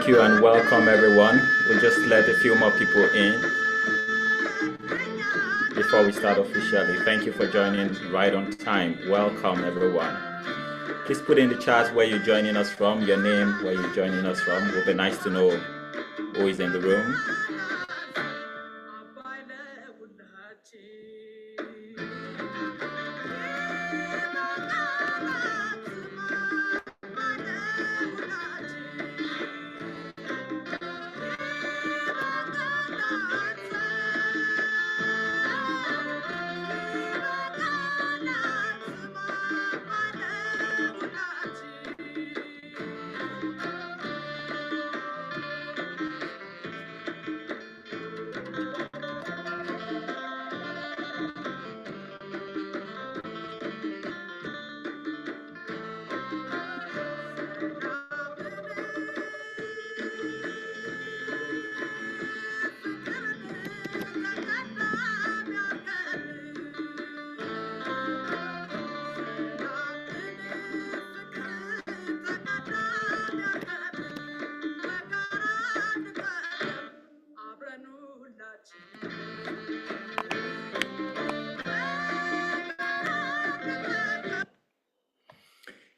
Thank you and welcome everyone. We'll just let a few more people in before we start officially. Thank you for joining right on time. Welcome everyone. Please put in the chat where you're joining us from, your name, where you're joining us from. It will be nice to know who is in the room.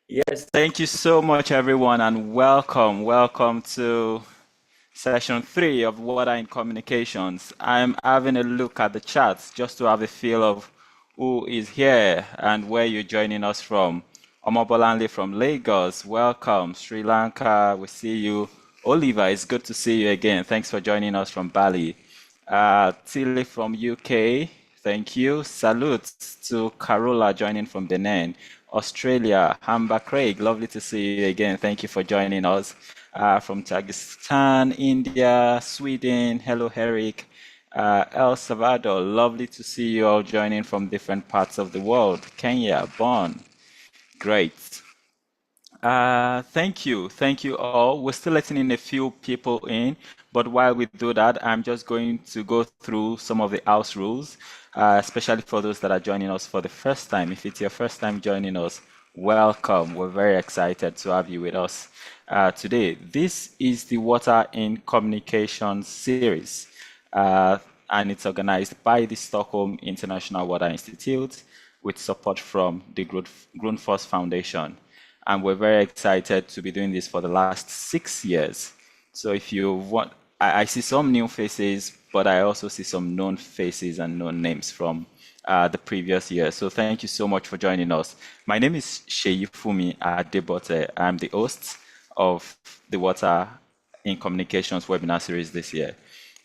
Yes, thank you so much, everyone, and welcome. Welcome to session 3 of Water in Communications. I'm having a look at the charts just to have a feel of who is here and where you're joining us from. Omobolanle from Lagos, welcome. Sri Lanka, we see you. Oliver, it's good to see you again. Thanks for joining us from Bali. Tilly from UK, thank you. Salutes to Carola joining from Benin. Australia, Hamba Craig, lovely to see you again. Thank you for joining us. From Tajikistan, India, Sweden, hello Eric. El Salvador, lovely to see you all joining from different parts of the world. Kenya, Bonn, great. Thank you all. We're still letting in a few people in, but while we do that, I'm just going to go through some of the house rules, especially for those that are joining us for the first time. If it's your first time joining us, welcome. We're very excited to have you with us today. This is the Water in Communications series, and it's organized by the Stockholm International Water Institute with support from the Grundfos Foundation. And we're very excited to be doing this for the last 6 years. So if you want, I see some new faces, but I also see some known faces and known names from the previous year. So thank you so much for joining us. My name is Sheyifumi Adebote. I'm the host of the Water in Communications webinar series this year.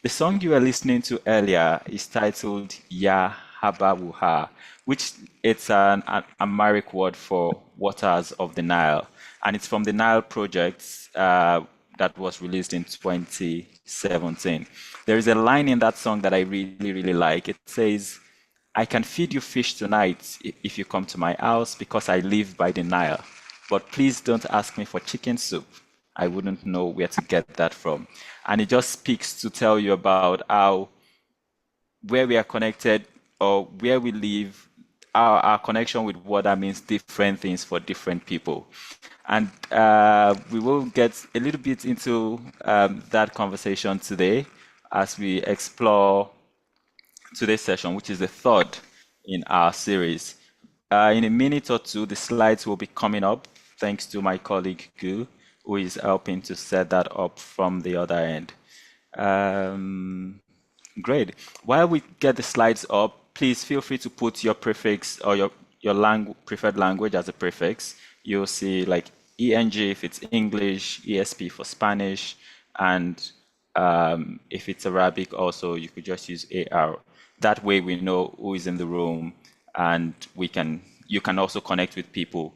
The song you were listening to earlier is titled Ya Habawuha, which it's an Amharic word for waters of the Nile. And it's from the Nile project that was released in 2017. There is a line in that song that I really, really like. It says, I can feed you fish tonight if you come to my house because I live by the Nile. But please don't ask me for chicken soup. I wouldn't know where to get that from. And it just speaks to tell you about how where we are connected or where we live, our connection with water means different things for different people. And we will get a little bit into that conversation today as we explore today's session, which is the third in our series. In a minute or two, the slides will be coming up, thanks to my colleague Gu, who is helping to set that up from the other end. Great. While we get the slides up, please feel free to put your prefix or your preferred language as a prefix. You'll see like ENG if it's English, ESP for Spanish, and if it's Arabic also, you could just use AR. That way we know who is in the room, and you can also connect with people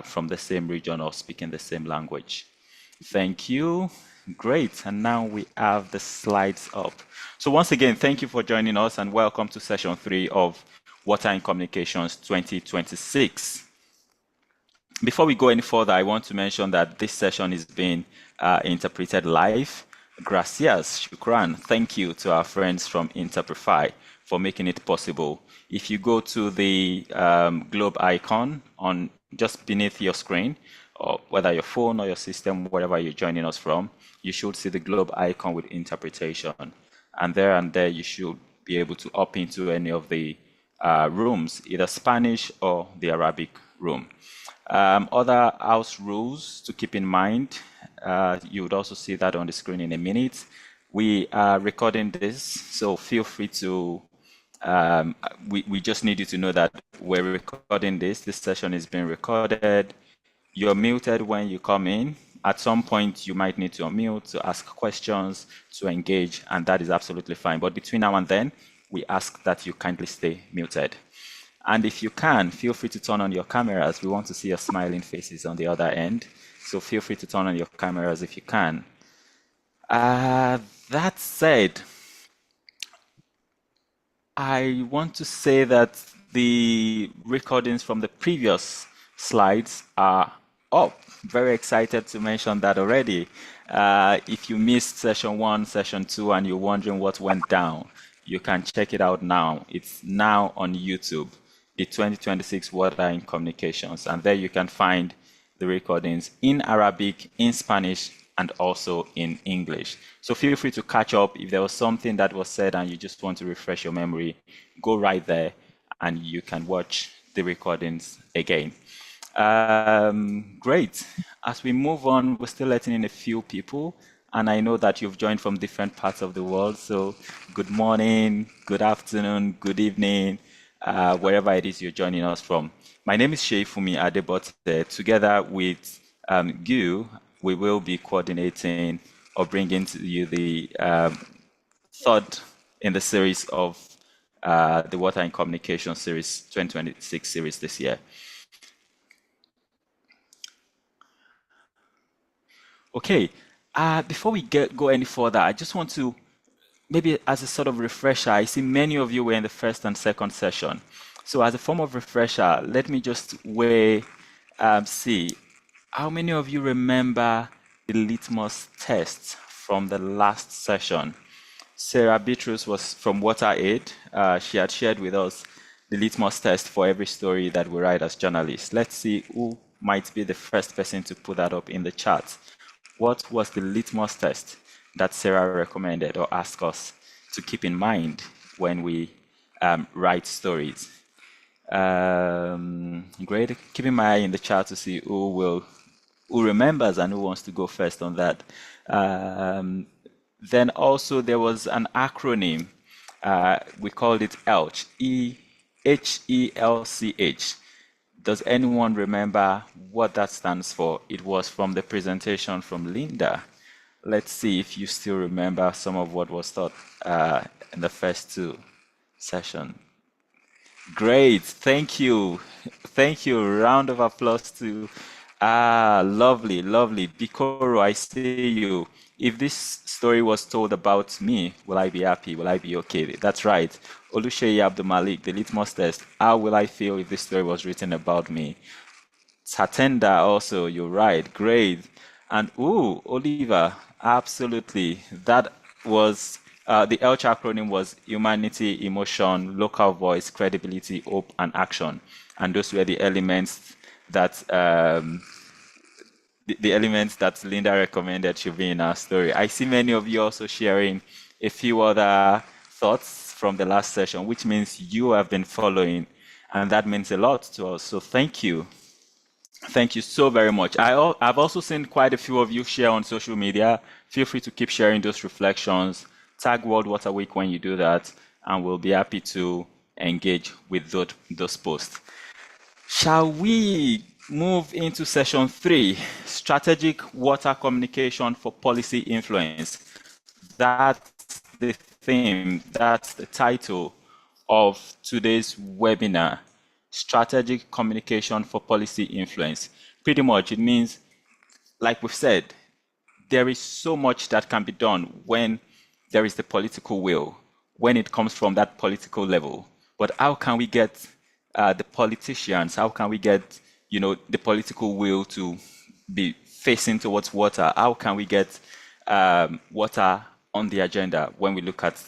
from the same region or speaking the same language. Thank you. Great. And now we have the slides up. So once again, thank you for joining us and welcome to session 3 of Water in Communications 2026. Before we go any further, I want to mention that this session is being interpreted live. Gracias, shukran. Thank you to our friends from Interprefy for making it possible. If you go to the globe icon on just beneath your screen, or whether your phone or your system, wherever you're joining us from, you should see the globe icon with interpretation. And there you should be able to opt into any of the rooms, either Spanish or the Arabic room. Other house rules to keep in mind, you would also see that on the screen in a minute. We are recording this, so feel free to, we just need you to know that we're recording this. This session is being recorded. You're muted when you come in. At some point, you might need to unmute to ask questions, to engage, and that is absolutely fine. But between now and then, we ask that you kindly stay muted. And if you can, feel free to turn on your cameras. We want to see your smiling faces on the other end. So feel free to turn on your cameras if you can. That said, I want to say that the recordings from the previous slides are up. Very excited to mention that already. If you missed session 1, session 2, and you're wondering what went down, you can check it out now. It's now on YouTube, the 2026 Water in Communications, and there you can find the recordings in Arabic, in Spanish, and also in English. So feel free to catch up. If there was something that was said and you just want to refresh your memory, go right there and you can watch the recordings again. Great. As we move on, we're still letting in a few people, and I know that you've joined from different parts of the world. So good morning, good afternoon, good evening, wherever it is you're joining us from. My name is Sheifumi Adebote. Together with Gu, we will be coordinating or bringing to you the third in the series of the Water in Communication series, 2026 series this year. Okay, before we go any further, I just want to, maybe as a sort of refresher, I see many of you were in the first and second session. So as a form of refresher, let me just see, how many of you remember the litmus test from the last session? Sarah Beatrice was from WaterAid. She had shared with us the litmus test for every story that we write as journalists. Let's see who might be the first person to put that up in the chat. What was the litmus test that Sarah recommended or asked us to keep in mind when we write stories? Great. Keeping my eye in the chat to see who remembers and who wants to go first on that. Then also there was an acronym. We called it ELCH, H-E-L-C-H. Does anyone remember what that stands for? It was from the presentation from Linda. Let's see if you still remember some of what was taught in the first two sessions. Great, thank you. Thank you. Round of applause to, lovely, lovely. Bikoro, I see you. If this story was told about me, will I be happy? Will I be okay? That's right. Oluseyi Abdul Malik, the litmus test. How will I feel if this story was written about me? Satenda also, you're right. Great. And Oliver, absolutely. That was, the ELCH acronym was humanity, emotion, local voice, credibility, hope, and action. And those were the elements that the elements that Linda recommended should be in our story. I see many of you also sharing a few other thoughts from the last session, which means you have been following, and that means a lot to us. So thank you. Thank you so very much. I've also seen quite a few of you share on social media. Feel free to keep sharing those reflections. Tag World Water Week when you do that, and we'll be happy to engage with those posts. Shall we move into session 3, strategic water communication for policy influence? That's the theme, that's the title of today's webinar, strategic communication for policy influence. Pretty much it means, like we've said, there is so much that can be done when there is the political will, when it comes from that political level. But how can we get the politicians, how can we get the political will to be facing towards water? How can we get water on the agenda when we look at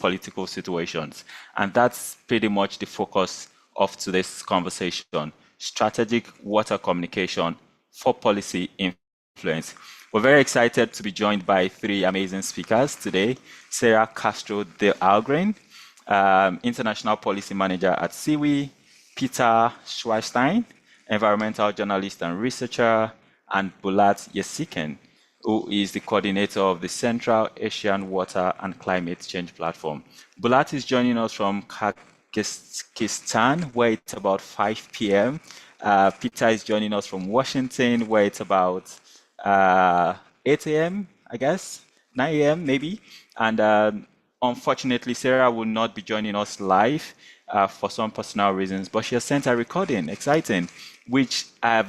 political situations? And that's pretty much the focus of today's conversation, strategic water communication for policy influence. We're very excited to be joined by three amazing speakers today. Sara Castro de Hallgren, International Policy Manager at SIWI, Peter Schwartzstein, environmental journalist and researcher, and Bulat Yessekin, who is the coordinator of the Central Asian Water and Climate Change Platform. Bulat is joining us from Kyrgyzstan, where it's about 5 p.m. Peter is joining us from Washington, where it's about 8 a.m., I guess, 9 a.m. maybe. And unfortunately, Sara will not be joining us live for some personal reasons, but she has sent a recording, exciting, which I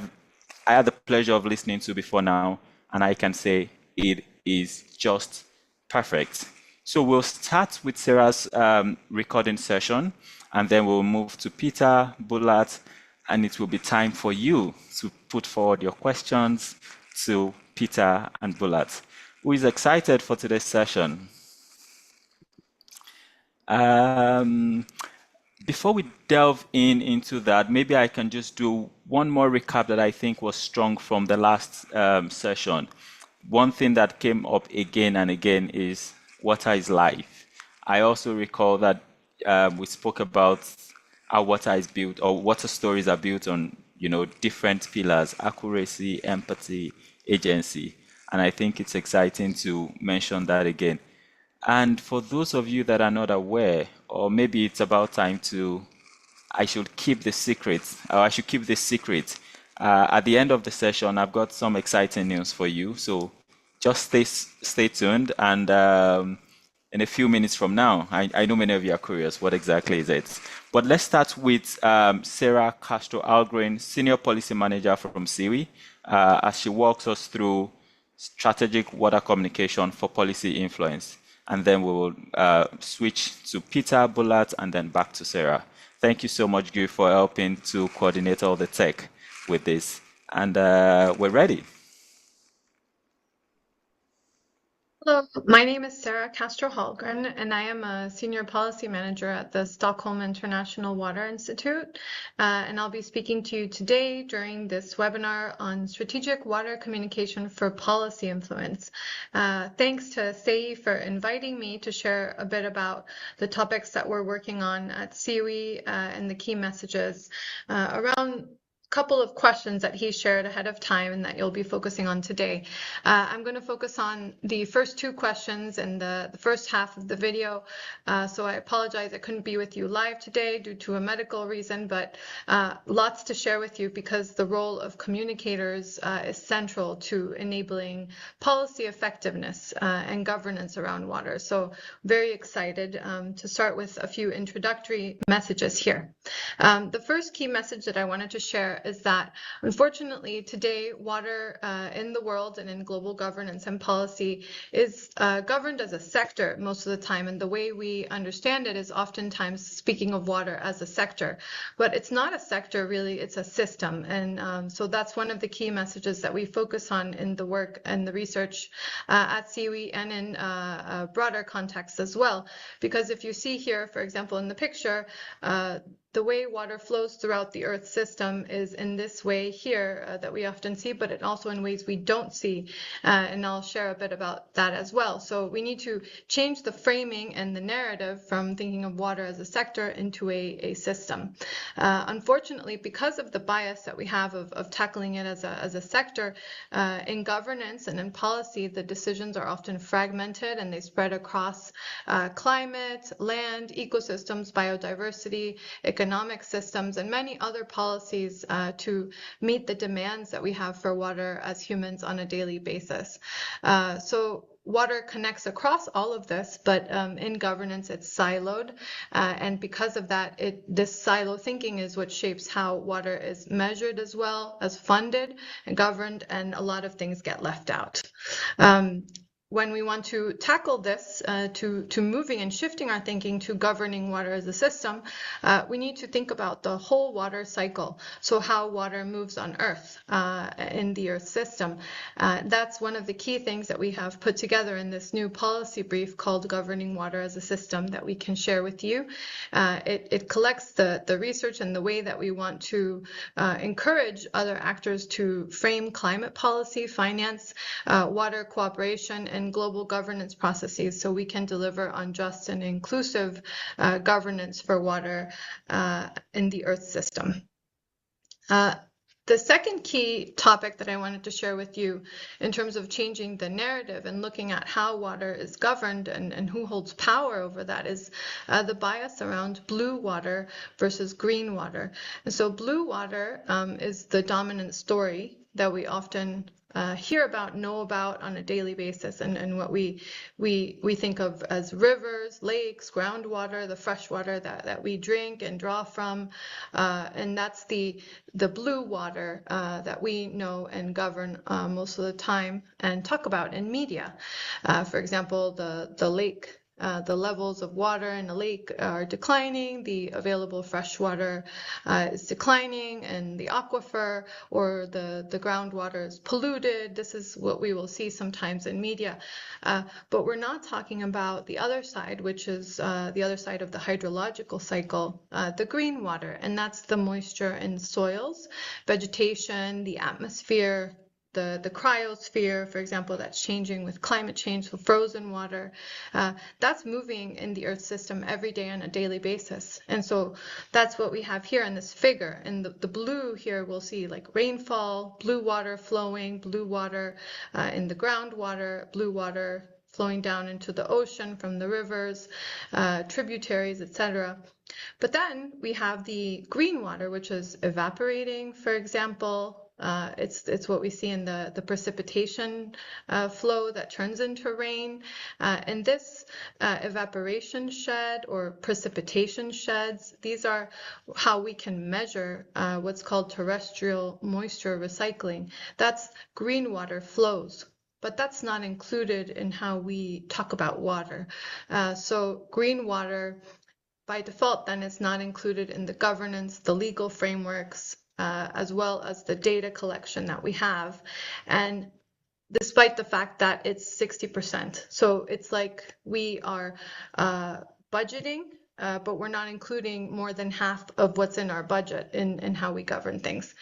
had the pleasure of listening to before now, and I can say it is just perfect. So we'll start with Sara's recording session, and then we'll move to Peter, Bulat, and it will be time for you to put forward your questions to Peter and Bulat. Who is excited for today's session? Before we delve into that, maybe I can just do one more recap that I think was strong from the last session. One thing that came up again and again is water is life. I also recall that we spoke about how water is built, or water stories are built on, different pillars: accuracy, empathy, agency. And I think it's exciting to mention that again. And for those of you that are not aware, or maybe it's about time I should keep the secret, or I should keep this secret. At the end of the session, I've got some exciting news for you. So just stay tuned. And in a few minutes from now, I know many of you are curious, what exactly is it? But let's start with Sara Castro Hallgren, Senior Policy Manager from SIWI, as she walks us through strategic water communication for policy influence. And then we will switch to Peter, Bulat, and then back to Sara. Thank you so much, Guy, for helping to coordinate all the tech with this. And we're ready. Hello, my name is Sara Castro Hallgren, and I am a Senior Policy Manager at the Stockholm International Water Institute. And I'll be speaking to you today during this webinar on strategic water communication for policy influence. Thanks to SIWI for inviting me to share a bit about the topics that we're working on at SIWI and the key messages around couple of questions that he shared ahead of time and that you'll be focusing on today. I'm going to focus on the first two questions in the first half of the video. So I apologize I couldn't be with you live today due to a medical reason, but lots to share with you because the role of communicators is central to enabling policy effectiveness and governance around water. So very excited to start with a few introductory messages here. The first key message that I wanted to share is that, unfortunately, today, water in the world and in global governance and policy is governed as a sector most of the time. And the way we understand it is oftentimes speaking of water as a sector. But it's not a sector, really, it's a system. And so that's one of the key messages that we focus on in the work and the research at SIWI and in a broader context as well. Because if you see here, for example, in the picture, the way water flows throughout the Earth system is in this way here that we often see, but also in ways we don't see. And I'll share a bit about that as well. So we need to change the framing and the narrative from thinking of water as a sector into a system. Unfortunately, because of the bias that we have of tackling it as a sector, in governance and in policy, the decisions are often fragmented and they spread across climate, land, ecosystems, biodiversity, economic systems, and many other policies to meet the demands that we have for water as humans on a daily basis. So water connects across all of this, but in governance it's siloed, and because of that, this silo thinking is what shapes how water is measured as well as funded and governed, and a lot of things get left out. when we want to tackle this, to moving and shifting our thinking to governing water as a system, we need to think about the whole water cycle. So how water moves on Earth, in the Earth system. That's one of the key things that we have put together in this new policy brief called Governing Water as a System that we can share with you. It collects the research and the way that we want to encourage other actors to frame climate policy, finance, water cooperation, and global governance processes so we can deliver on just and inclusive governance for water in the Earth system. The second key topic that I wanted to share with you in terms of changing the narrative and looking at how water is governed and who holds power over that is the bias around blue water versus green water. And so blue water is the dominant story that we often hear about, know about on a daily basis, and what we think of as rivers, lakes, groundwater, the fresh water that we drink and draw from, and that's the blue water that we know and govern most of the time and talk about in media. For example, the lake. The levels of water in a lake are declining, the available fresh water is declining, and the aquifer or the groundwater is polluted. This is what we will see sometimes in media. But we're not talking about the other side, which is the other side of the hydrological cycle, the green water, and that's the moisture in soils, vegetation, the atmosphere, the cryosphere, for example, that's changing with climate change, so frozen water, that's moving in the Earth system every day on a daily basis. And so that's what we have here in this figure. And the blue here, we'll see like rainfall, blue water flowing, blue water in the groundwater, blue water flowing down into the ocean from the rivers, tributaries, etc. But then we have the green water, which is evaporating, for example. It's what we see in the precipitation flow that turns into rain. And this evaporation shed or precipitation sheds, these are how we can measure what's called terrestrial moisture recycling. That's green water flows. But that's not included in how we talk about water. So green water, by default, then is not included in the governance, the legal frameworks, as well as the data collection that we have. And despite the fact that it's 60%. So it's like we are budgeting, but we're not including more than half of what's in our budget in how we govern things.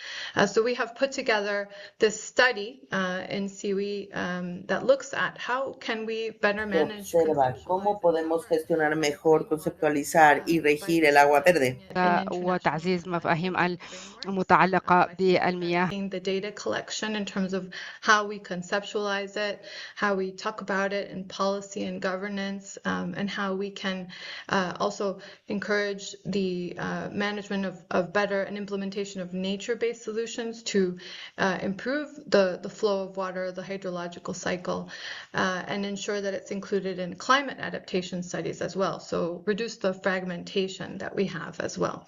So we have put together this study in SIWI that looks at how can we better Que manage, observa cómo podemos gestionar mejor, conceptualizar y by regir el agua verde. putting it in international وتعزيز مفاهيم frameworks, المتعلقة by بالمياه. standardizing the data collection in terms of how we conceptualize it, how we talk about it in policy and governance, and how we can also encourage the management of better and implementation of nature-based solutions to improve the flow of water, the hydrological cycle, and ensure that it's included in climate adaptation studies as well. So reduce the fragmentation that we have as well.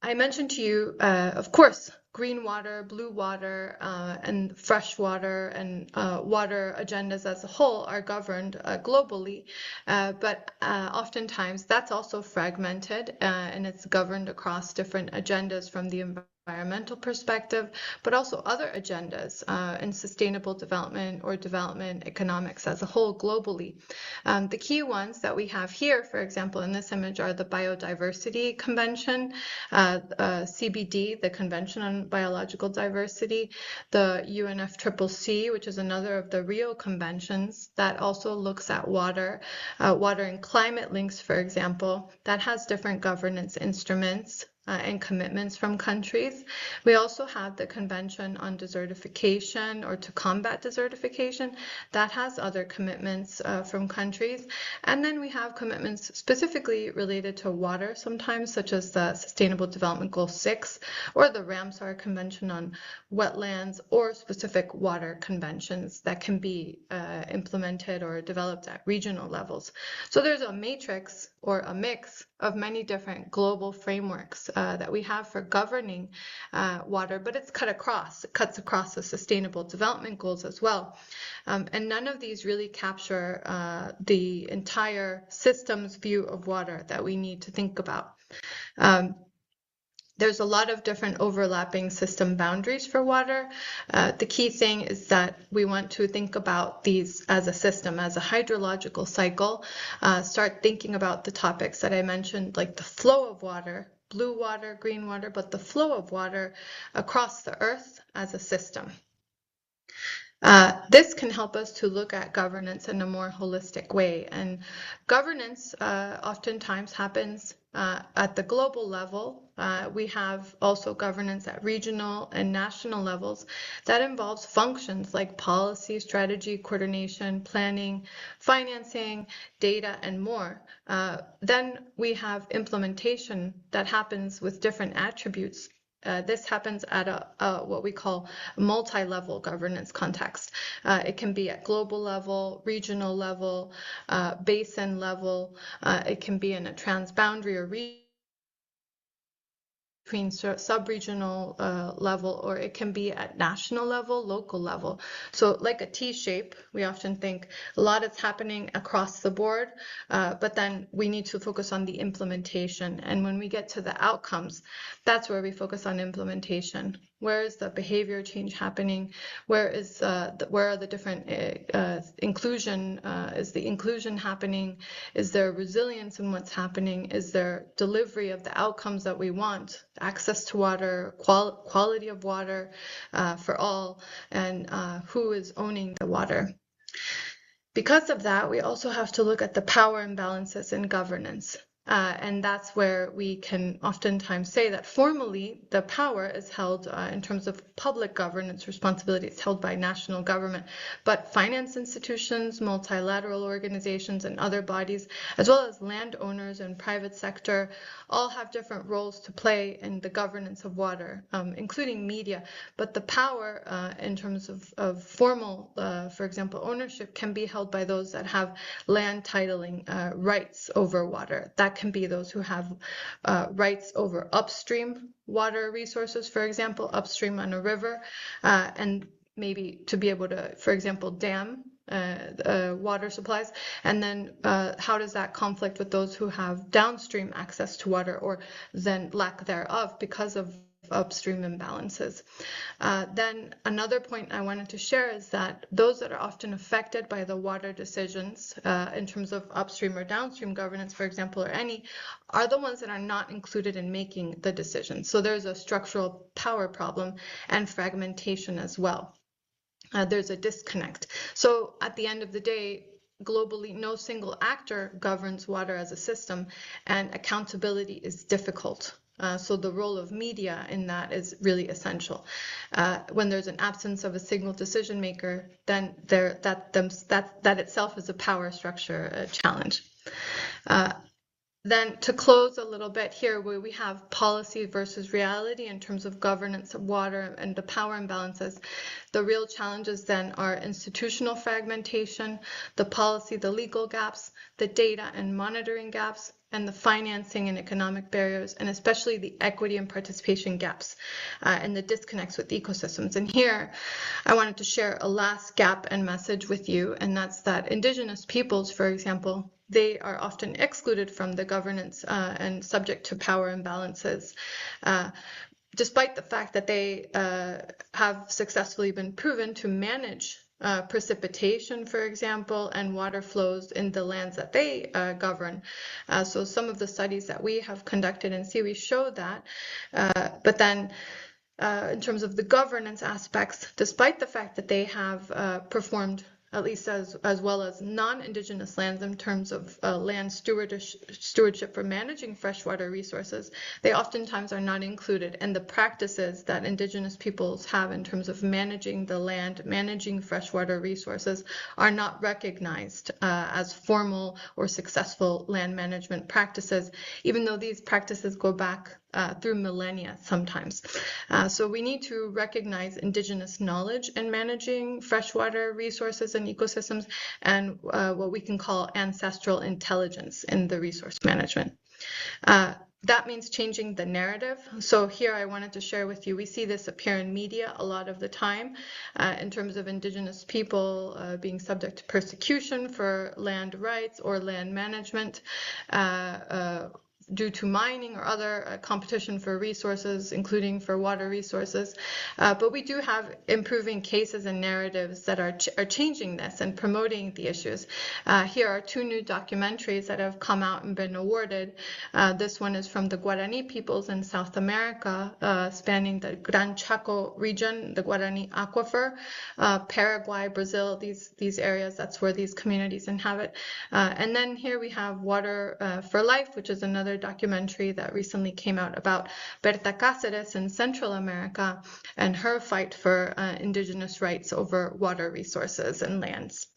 I mentioned to you, of course, green water, blue water, and fresh water and water agendas as a whole are governed globally, but oftentimes that's also fragmented and it's governed across different agendas from the environmental perspective, but also other agendas in sustainable development or development economics as a whole globally. The key ones that we have here, for example, in this image are the Biodiversity Convention, CBD, the Convention on Biological Diversity, the UNFCCC, which is another of the Rio conventions that also looks at water, water and climate links, for example, that has different governance instruments and commitments from countries. We also have the Convention on Desertification or to combat desertification that has other commitments from countries. And then we have commitments specifically related to water sometimes, such as the Sustainable Development Goal 6 or the Ramsar Convention on Wetlands or specific water conventions that can be implemented or developed at regional levels. So there's a matrix or a mix of many different global frameworks that we have for governing water, but it's cuts across the Sustainable Development Goals as well. And none of these really capture the entire system's view of water that we need to think about. There's a lot of different overlapping system boundaries for water. The key thing is that we want to think about these as a system, as a hydrological cycle. Start thinking about the topics that I mentioned, like the flow of water, blue water, green water, but the flow of water across the earth as a system. This can help us to look at governance in a more holistic way. And governance oftentimes happens at the global level. We have also governance at regional and national levels that involves functions like policy, strategy, coordination, planning, financing, data, and more. Then we have implementation that happens with different attributes. This happens at a what we call multi-level governance context. It can be at global level, regional level, basin level. It can be in a transboundary or between sub-regional level, or it can be at national level, local level. So like a T-shape, we often think a lot is happening across the board, but then we need to focus on the implementation. And when we get to the outcomes, that's where we focus on implementation. Where is the behavior change happening? Where are the different inclusion? Is the inclusion happening? Is there resilience in what's happening? Is there delivery of the outcomes that we want? Access to water, quality of water for all, and who is owning the water. Because of that, we also have to look at the power imbalances in governance. And that's where we can oftentimes say that formally the power is held in terms of public governance responsibilities held by national government, but finance institutions, multilateral organizations, and other bodies, as well as landowners and private sector, all have different roles to play in the governance of water, including media. But the power in terms of formal, for example, ownership can be held by those that have land titling rights over water. That can be those who have rights over upstream water resources, for example, upstream on a river, and maybe to be able to, for example, dam water supplies. And then how does that conflict with those who have downstream access to water, or then lack thereof because of upstream imbalances? Then another point I wanted to share is that those that are often affected by the water decisions in terms of upstream or downstream governance, for example, or any, are the ones that are not included in making the decisions. So there's a structural power problem and fragmentation as well. There's a disconnect. So at the end of the day, globally, no single actor governs water as a system, and accountability is difficult. So the role of media in that is really essential. When there's an absence of a single decision maker, then that itself is a power structure challenge. Then to close a little bit here, where we have policy versus reality in terms of governance of water and the power imbalances, the real challenges then are institutional fragmentation, the policy, the legal gaps, the data and monitoring gaps, and the financing and economic barriers, and especially the equity and participation gaps and the disconnects with ecosystems. And here, I wanted to share a last gap and message with you, and that's that Indigenous peoples, for example, they are often excluded from the governance and subject to power imbalances, despite the fact that they have successfully been proven to manage precipitation, for example, and water flows in the lands that they govern. So some of the studies that we have conducted in SIWI show that, but then in terms of the governance aspects, despite the fact that they have performed at least as well as non-Indigenous lands in terms of land stewardship for managing freshwater resources, they oftentimes are not included. And the practices that Indigenous peoples have in terms of managing the land, managing freshwater resources, are not recognized as formal or successful land management practices, even though these practices go back through millennia sometimes. So we need to recognize Indigenous knowledge in managing freshwater resources and ecosystems, and what we can call ancestral intelligence in the resource management. that means changing the narrative. So here I wanted to share with you, we see this appear in media a lot of the time in terms of indigenous people being subject to persecution for land rights or land management due to mining or other competition for resources, including for water resources. But we do have improving cases and narratives that are changing this and promoting the issues. Here are two new documentaries that have come out and been awarded. This one is from the Guarani peoples in South America, spanning the Gran Chaco region, the Guarani Aquifer, Paraguay, Brazil, these areas, that's where these communities inhabit. And then here we have Water for Life, which is another documentary that recently came out about Berta Cáceres in Central America and her fight for indigenous rights over water resources and lands.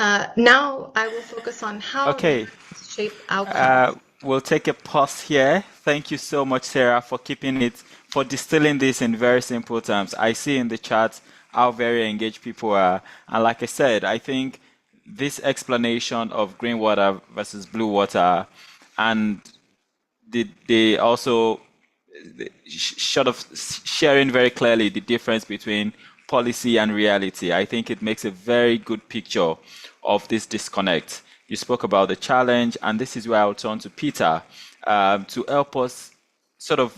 Now I will focus on how Okay, shape outcomes. we'll take a pause here. Thank you so much, Sarah, for distilling this in very simple terms. I see in the chat how very engaged people are. And like I said, I think this explanation of green water versus blue water, and they also sort of sharing very clearly the difference between policy and reality. I think it makes a very good picture of this disconnect. You spoke about the challenge, and this is where I'll turn to Peter to help us sort of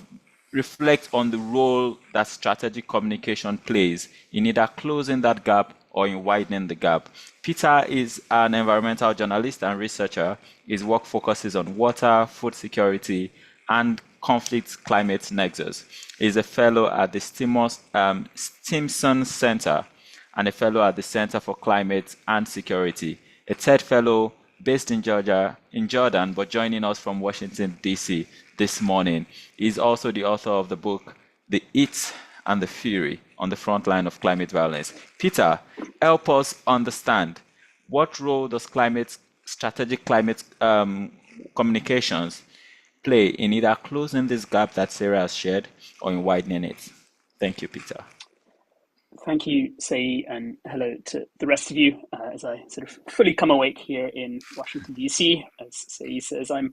reflect on the role that strategic communication plays in either closing that gap or in widening the gap. Peter is an environmental journalist and researcher. His work focuses on water, food security, and conflict climate nexus. He's a fellow at the Stimson Center and a fellow at the Center for Climate and Security, a third fellow based in Jordan, but joining us from Washington, D.C. this morning. He's also the author of the book, The Heat and the Fury on the Front Line of Climate Violence. Peter, help us understand, what role does strategic climate communications play in either closing this gap that Sarah has shared or in widening it? Thank you, Peter. Thank you, Sei, and hello to the rest of you as I sort of fully come awake here in Washington, D.C. As Sei says, I'm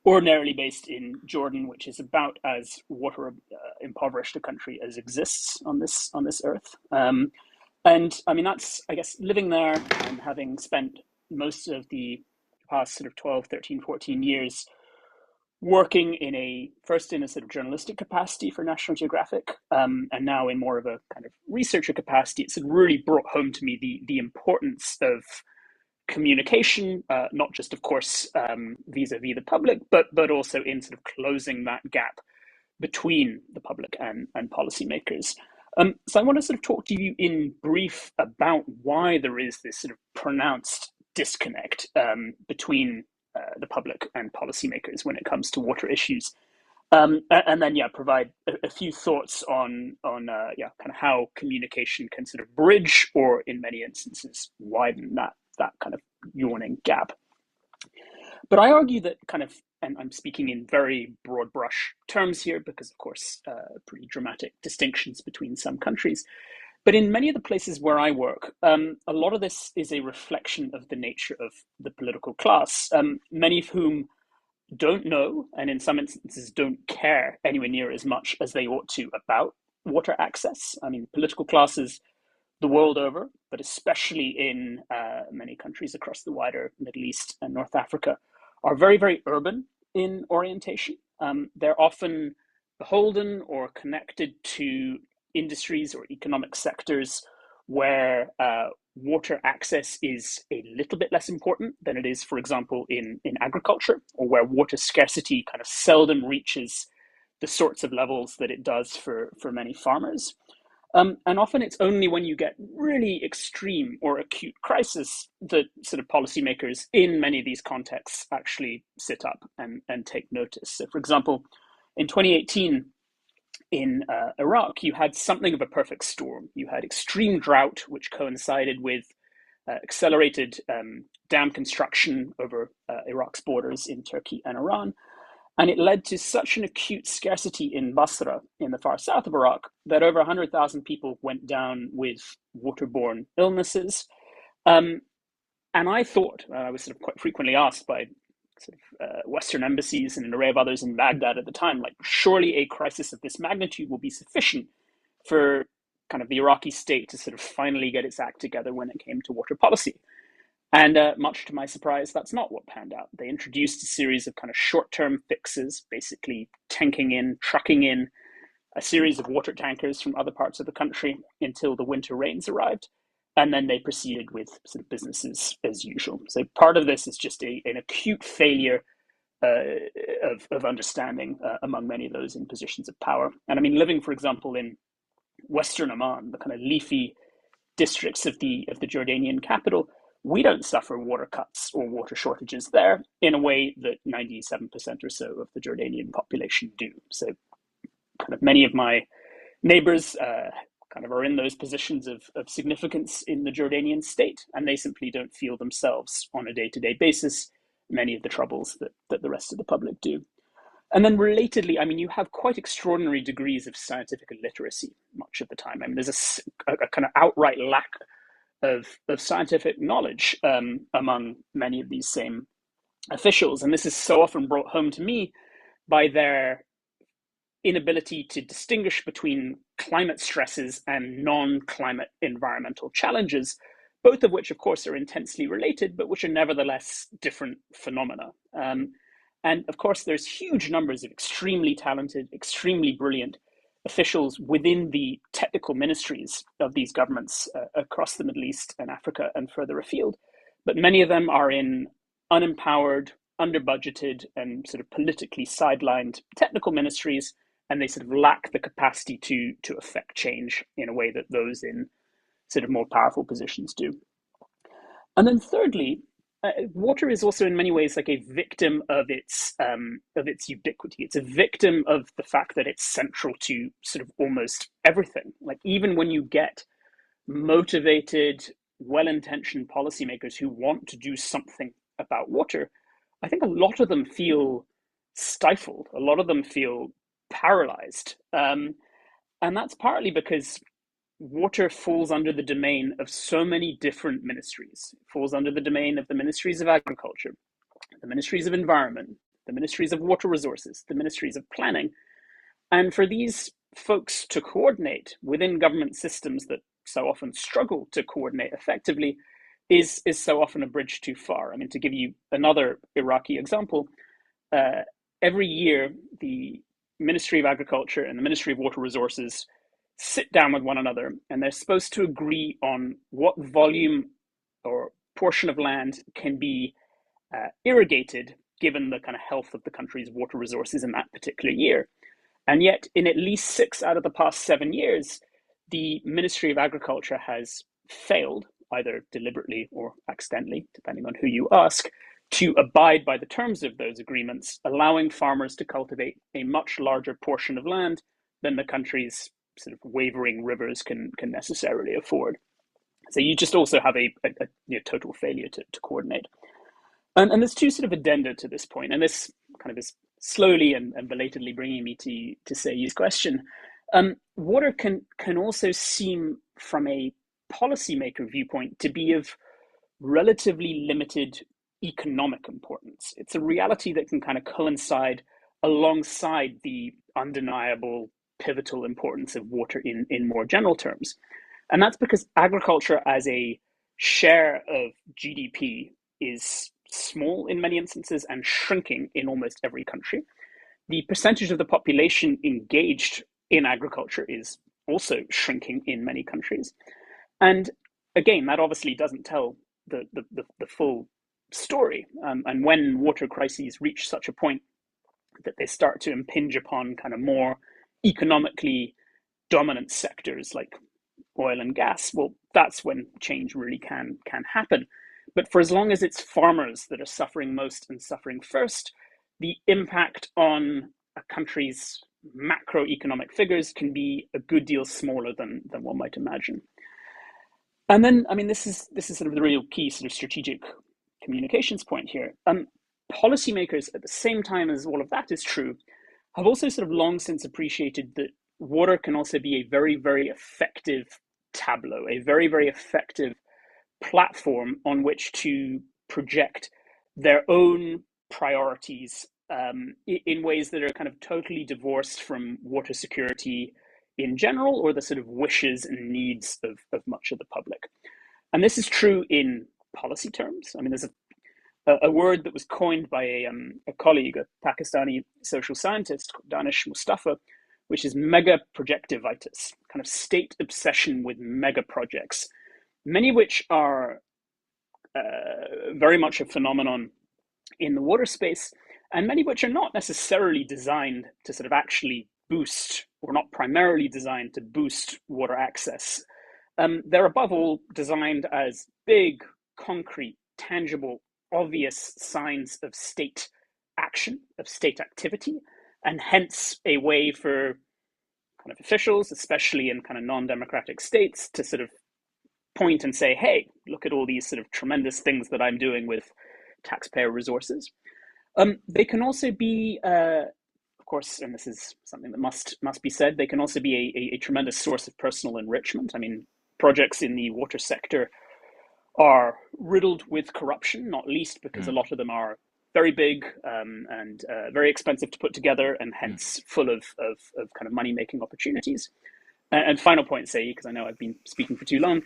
ordinarily based in Jordan, which is about as water impoverished a country as exists on this earth. And I mean, that's, I guess, living there and having spent most of the past sort of 12, 13, 14 years working first in a sort of journalistic capacity for National Geographic, and now in more of a kind of researcher capacity. It's really brought home to me the importance of communication, not just, of course, vis-a-vis the public, but also in sort of closing that gap between the public and policymakers. So I want to sort of talk to you in brief about why there is this sort of pronounced disconnect between the public and policymakers when it comes to water issues, and then provide a few thoughts on kind of how communication can sort of bridge or in many instances widen that kind of yawning gap. But I argue that kind of, and I'm speaking in very broad brush terms here because of course pretty dramatic distinctions between some countries. But in many of the places where I work, a lot of this is a reflection of the nature of the political class, many of whom don't know, and in some instances don't care anywhere near as much as they ought to about water access. I mean, political classes the world over, but especially in many countries across the wider Middle East and North Africa, are very, very urban in orientation. They're often beholden or connected to industries or economic sectors where water access is a little bit less important than it is, for example, in agriculture, or where water scarcity kind of seldom reaches the sorts of levels that it does for many farmers. And often it's only when you get really extreme or acute crisis that sort of policymakers in many of these contexts actually sit up and take notice. So, for example, in 2018, in Iraq, you had something of a perfect storm. You had extreme drought, which coincided with accelerated dam construction over Iraq's borders in Turkey and Iran. And it led to such an acute scarcity in Basra, in the far south of Iraq, that over 100,000 people went down with waterborne illnesses. And I thought, I was sort of quite frequently asked by Western embassies and an array of others in Baghdad at the time, like surely a crisis of this magnitude will be sufficient for kind of the Iraqi state to sort of finally get its act together when it came to water policy. And much to my surprise, that's not what panned out. They introduced a series of kind of short-term fixes, basically trucking in a series of water tankers from other parts of the country until the winter rains arrived. And then they proceeded with sort of business as usual. So part of this is just an acute failure of understanding among many of those in positions of power. And I mean, living, for example, in Western Amman, the kind of leafy districts of the Jordanian capital, we don't suffer water cuts or water shortages there in a way that 97% or so of the Jordanian population do. So kind of many of my neighbors kind of are in those positions of significance in the Jordanian state, and they simply don't feel themselves on a day-to-day basis many of the troubles that the rest of the public do. And then relatedly, I mean, you have quite extraordinary degrees of scientific illiteracy much of the time. I mean, there's a kind of outright lack of scientific knowledge among many of these same officials. And this is so often brought home to me by their inability to distinguish between climate stresses and non-climate environmental challenges, both of which, of course, are intensely related, but which are nevertheless different phenomena. And of course, there's huge numbers of extremely talented, extremely brilliant officials within the technical ministries of these governments across the Middle East and Africa and further afield. But many of them are in unempowered, under-budgeted, and sort of politically sidelined technical ministries, and they sort of lack the capacity to affect change in a way that those in sort of more powerful positions do. And then thirdly, water is also in many ways like a victim of its ubiquity. It's a victim of the fact that it's central to sort of almost everything. Like even when you get motivated, well-intentioned policymakers who want to do something about water, I think a lot of them feel stifled. A lot of them feel paralyzed. And that's partly because water falls under the domain of so many different ministries. It falls under the domain of the ministries of agriculture, the ministries of environment, the ministries of water resources, the ministries of planning. And for these folks to coordinate within government systems that so often struggle to coordinate effectively is so often a bridge too far. I mean, to give you another Iraqi example, every year the Ministry of Agriculture and the Ministry of Water Resources sit down with one another, and they're supposed to agree on what volume or portion of land can be irrigated given the kind of health of the country's water resources in that particular year. And yet, in at least 6 out of the past 7 years, the Ministry of Agriculture has failed, either deliberately or accidentally, depending on who you ask, to abide by the terms of those agreements, allowing farmers to cultivate a much larger portion of land than the country's sort of wavering rivers can necessarily afford. So you just also have a total failure to coordinate. And there's two sort of addenda to this point, and this kind of is slowly and belatedly bringing me to Seiyi's question. Water can also seem, from a policymaker viewpoint, to be of relatively limited economic importance. It's a reality that can kind of coincide alongside the undeniable pivotal importance of water in more general terms. And that's because agriculture as a share of GDP is small in many instances and shrinking in almost every country. The percentage of the population engaged in agriculture is also shrinking in many countries. And again, that obviously doesn't tell the full story. And when water crises reach such a point that they start to impinge upon kind of more economically dominant sectors like oil and gas, well, that's when change really can happen. But for as long as it's farmers that are suffering most and suffering first, the impact on a country's macroeconomic figures can be a good deal smaller than one might imagine. And then, I mean, this is sort of the real key sort of strategic communications point here. Policymakers, at the same time as all of that is true, have also sort of long since appreciated that water can also be a very, very effective tableau, a very, very effective platform on which to project their own priorities in ways that are kind of totally divorced from water security in general, or the sort of wishes and needs of much of the public. And this is true in policy terms. I mean, there's a word that was coined by a colleague, a Pakistani social scientist, Danish Mustafa, which is mega projectivitis, kind of state obsession with mega projects, many of which are very much a phenomenon in the water space, and many of which are not necessarily designed to sort of actually boost, or not primarily designed to boost water access. They're above all designed as big, concrete, tangible, obvious signs of state action, of state activity, and hence a way for kind of officials, especially in kind of non-democratic states, to sort of point and say, hey, look at all these sort of tremendous things that I'm doing with taxpayer resources. They can also be, of course, and this is something that must be said, they can also be a tremendous source of personal enrichment. I mean, projects in the water sector are riddled with corruption, not least because a lot of them are very big and very expensive to put together, and hence full of kind of money-making opportunities. And final point, say, because I know I've been speaking for too long,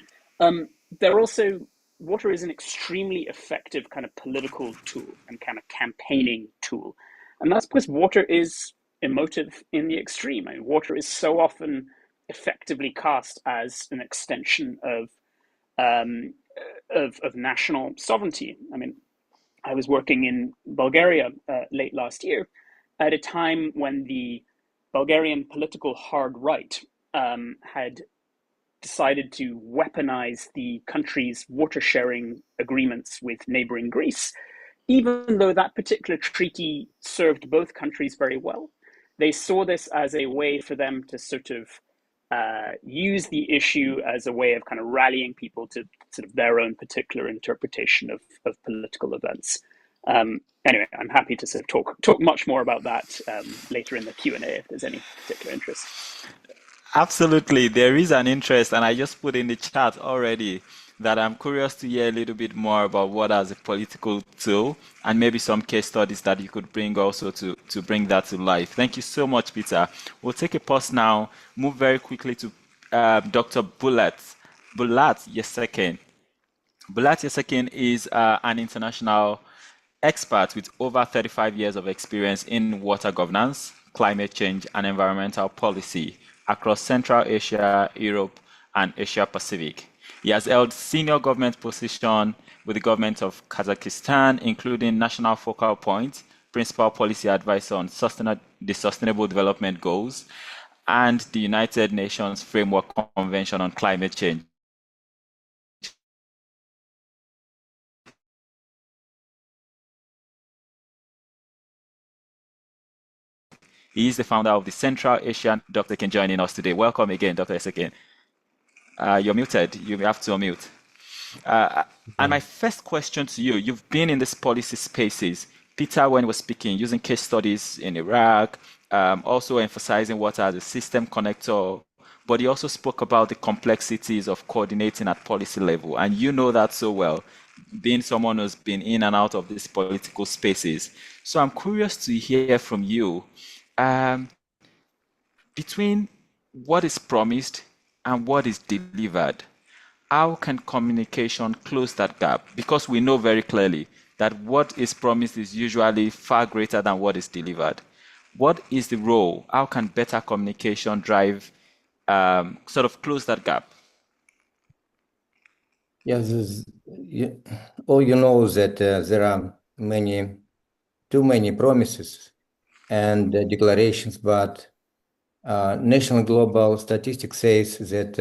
water is an extremely effective kind of political tool and kind of campaigning tool. And that's because water is emotive in the extreme. I mean, water is so often effectively cast as an extension of national sovereignty. I mean, I was working in Bulgaria late last year at a time when the Bulgarian political hard right had decided to weaponize the country's water sharing agreements with neighboring Greece, even though that particular treaty served both countries very well. They saw this as a way for them to sort of use the issue as a way of kind of rallying people to sort of their own particular interpretation of political events. Anyway, I'm happy to sort of talk much more about that later in the Q&A if there's any particular interest. Absolutely, there is an interest, and I just put in the chat already that I'm curious to hear a little bit more about what as a political tool, and maybe some case studies that you could bring also to bring that to life. Thank you so much, Peter. We'll take a pause now, move very quickly to Dr. Bulat Yessekin. Bulat Yessekin is an international expert with over 35 years of experience in water governance, climate change, and environmental policy across Central Asia, Europe, and Asia Pacific. He has held senior government positions with the government of Kazakhstan, including National Focal Point, Principal Policy Advisor on the Sustainable Development Goals, and the United Nations Framework Convention on Climate Change. He is the founder of the Central Asian. Dr. Yessekin joining us today. Welcome again, Dr. Yessekin. You're muted. You have to unmute. And my first question to you, you've been in this policy spaces. Peter, when he was speaking, using case studies in Iraq, also emphasizing water as a system connector, but he also spoke about the complexities of coordinating at policy level. And you know that so well, being someone who's been in and out of these political spaces. So I'm curious to hear from you, between what is promised and what is delivered, how can communication close that gap? Because we know very clearly that what is promised is usually far greater than what is delivered. What is the role? How can better communication drive, sort of close that gap? Yes, all you know is that there are too many promises and declarations, but national global statistics says that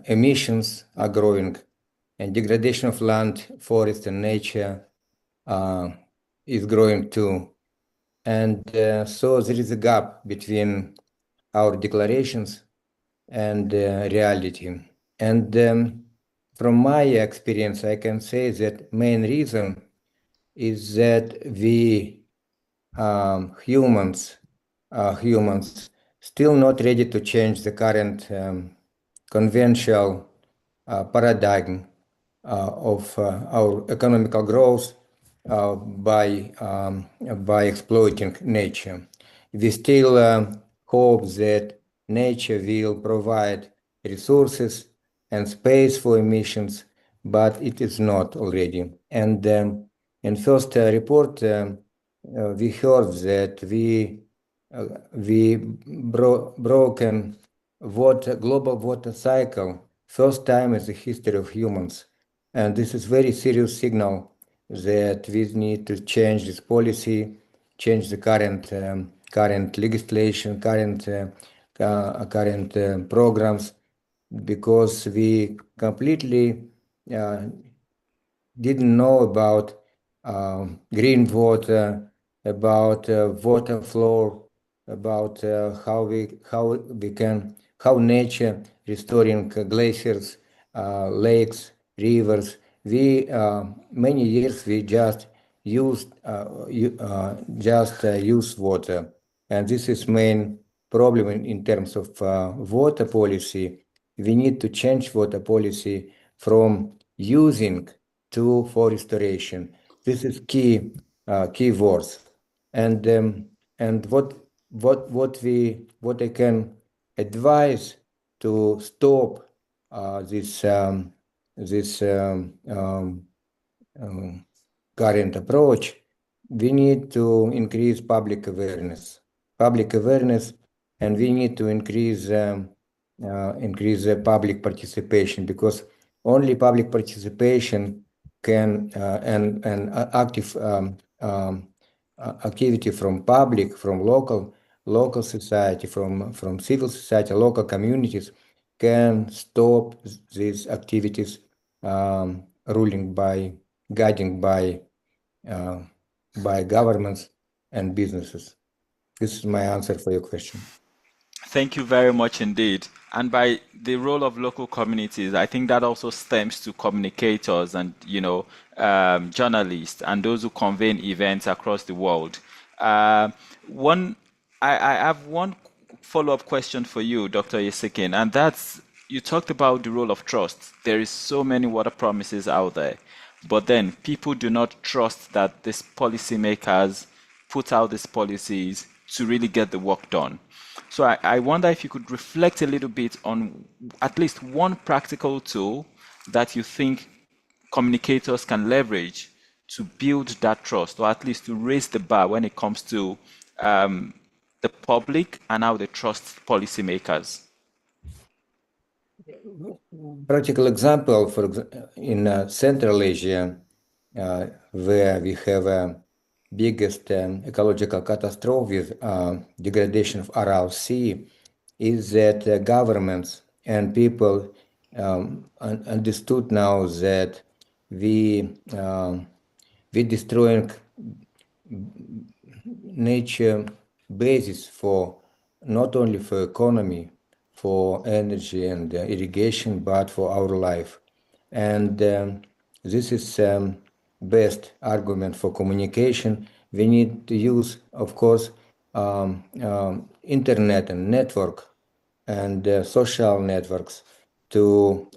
emissions are growing, and degradation of land, forest, and nature is growing too. And so there is a gap between our declarations and reality. And from my experience, I can say that main reason is that we humans still not ready to change the current conventional paradigm of our economical growth by exploiting nature. We still hope that nature will provide resources and space for emissions, but it is not already. And in first report, we heard that we broken global water cycle first time in the history of humans, and this is very serious signal that we need to change this policy, change the current legislation, current programs, because we completely didn't know about green water, about water flow, about how nature restoring glaciers, lakes, rivers. We many years we just used use water, and this is main problem in terms of water policy. We need to change water policy from using for restoration. This is key words. And what I can advise to stop this current approach, we need to increase public awareness, and we need to increase public participation, because only public participation can and active activity from public, from local society, from civil society, local communities can stop these activities guiding by governments and businesses. This is my answer for your question. Thank you very much indeed. And by the role of local communities, I think that also stems to communicators and, journalists and those who convene events across the world. I have one follow-up question for you, Dr. Yessekin, and that's, you talked about the role of trust. There is so many water promises out there, but then people do not trust that these policymakers put out these policies to really get the work done. So I wonder if you could reflect a little bit on at least one practical tool that you think communicators can leverage to build that trust, or at least to raise the bar when it comes to the public and how they trust policymakers. Practical example, in Central Asia, where we have a biggest ecological catastrophe with degradation of Aral Sea, is that governments and people understood now that we destroying nature basis for not only for economy, for energy and irrigation, but for our life. And this is best argument for communication. We need to use, of course, internet and network and social networks to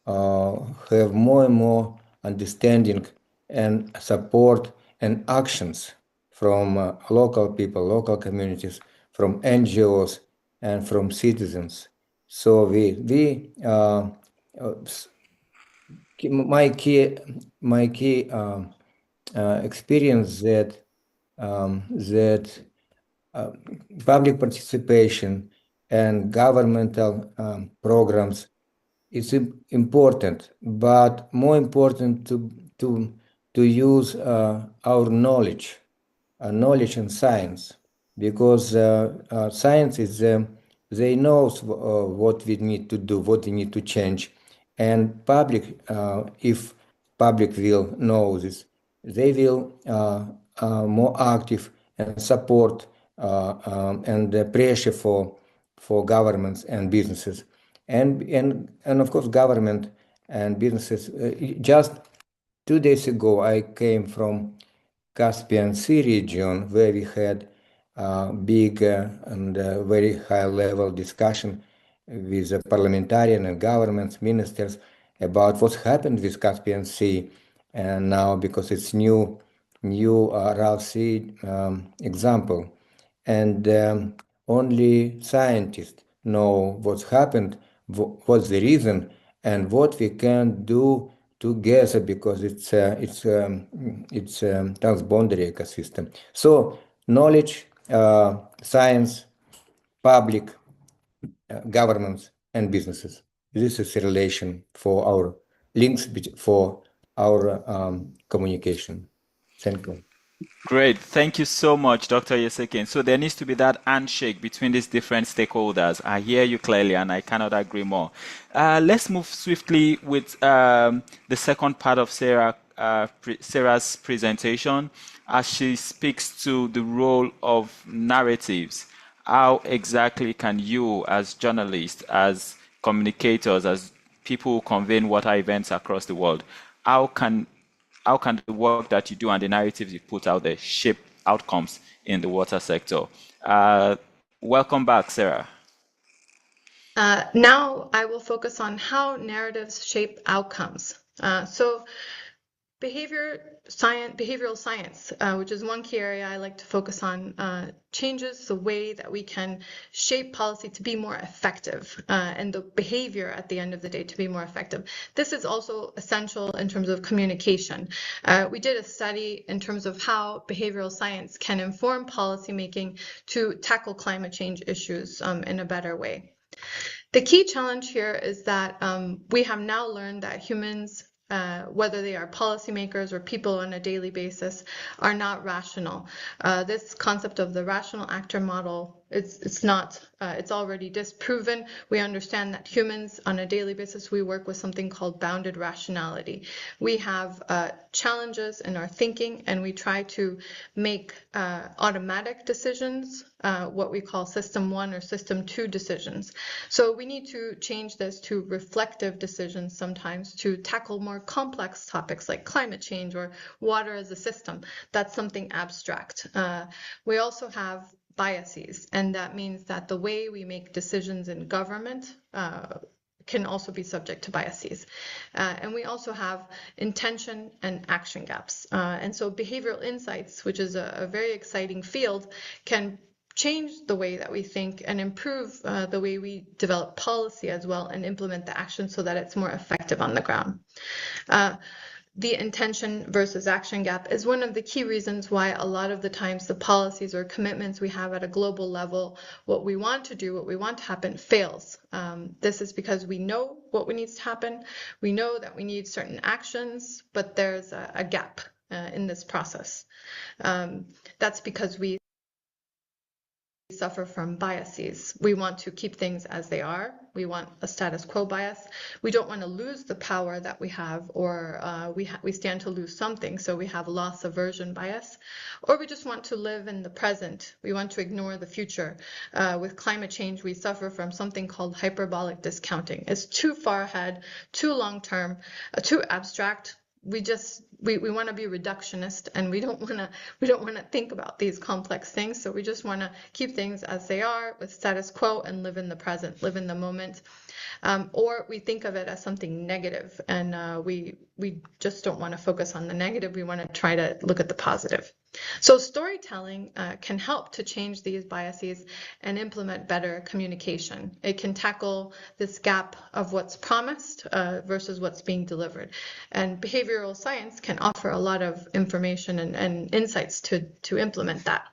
have more and more understanding and support and actions from local people, local communities, from NGOs, and from citizens. So my key experience that public participation and governmental programs is important, but more important to use our knowledge and science, because science is they know what we need to do, what we need to change, and public, if public will know this, they will more active and support and pressure for governments and businesses, and of course government and businesses. Just 2 days ago, I came from Caspian Sea region, where we had big and very high-level discussion with the parliamentarian and governments, ministers, about what's happened with Caspian Sea. and now because it's new Ralph C example, and only scientists know what's happened, what's the reason, and what we can do together, because it's transboundary ecosystem. So knowledge, science, public, governments, and businesses. This is a relation for our links for our communication. Thank you. Great. Thank you so much, Dr. Yessekin. So there needs to be that handshake between these different stakeholders. I hear you clearly, and I cannot agree more. Let's move swiftly with the second part of Sarah's presentation, as she speaks to the role of narratives. How exactly can you, as journalists, as communicators, as people who convene water events across the world, how can the work that you do and the narratives you put out there shape outcomes in the water sector? Welcome back, Sarah. Now I will focus on how narratives shape outcomes. So behavioral science, which is one key area I like to focus on, changes the way that we can shape policy to be more effective, and the behavior at the end of the day to be more effective. This is also essential in terms of communication. We did a study in terms of how behavioral science can inform policymaking to tackle climate change issues in a better way. The key challenge here is that we have now learned that humans, whether they are policymakers or people on a daily basis, are not rational. This concept of the rational actor model, it's already disproven. We understand that humans on a daily basis, we work with something called bounded rationality. We have challenges in our thinking, and we try to make automatic decisions, what we call system 1 or system 2 decisions. So we need to change this to reflective decisions sometimes to tackle more complex topics like climate change or water as a system. That's something abstract. We also have biases, and that means that the way we make decisions in government can also be subject to biases. And we also have intention and action gaps. And so behavioral insights, which is a very exciting field, can change the way that we think and improve the way we develop policy as well and implement the action so that it's more effective on the ground. The intention versus action gap is one of the key reasons why a lot of the times the policies or commitments we have at a global level, what we want to do, what we want to happen, fails. This is because we know what needs to happen. We know that we need certain actions, but there's a gap in this process. That's because we suffer from biases. We want to keep things as they are. We want a status quo bias. We don't want to lose the power that we have, or we stand to lose something, so we have loss aversion bias. Or we just want to live in the present. We want to ignore the future. With climate change, we suffer from something called hyperbolic discounting. It's too far ahead, too long term, too abstract. We want to be reductionist, and we don't want to think about these complex things. So we just want to keep things as they are with status quo and live in the present, live in the moment. Or we think of it as something negative, and we just don't want to focus on the negative. We want to try to look at the positive. So storytelling can help to change these biases and implement better communication. It can tackle this gap of what's promised versus what's being delivered. And behavioral science can offer a lot of information and insights to implement that.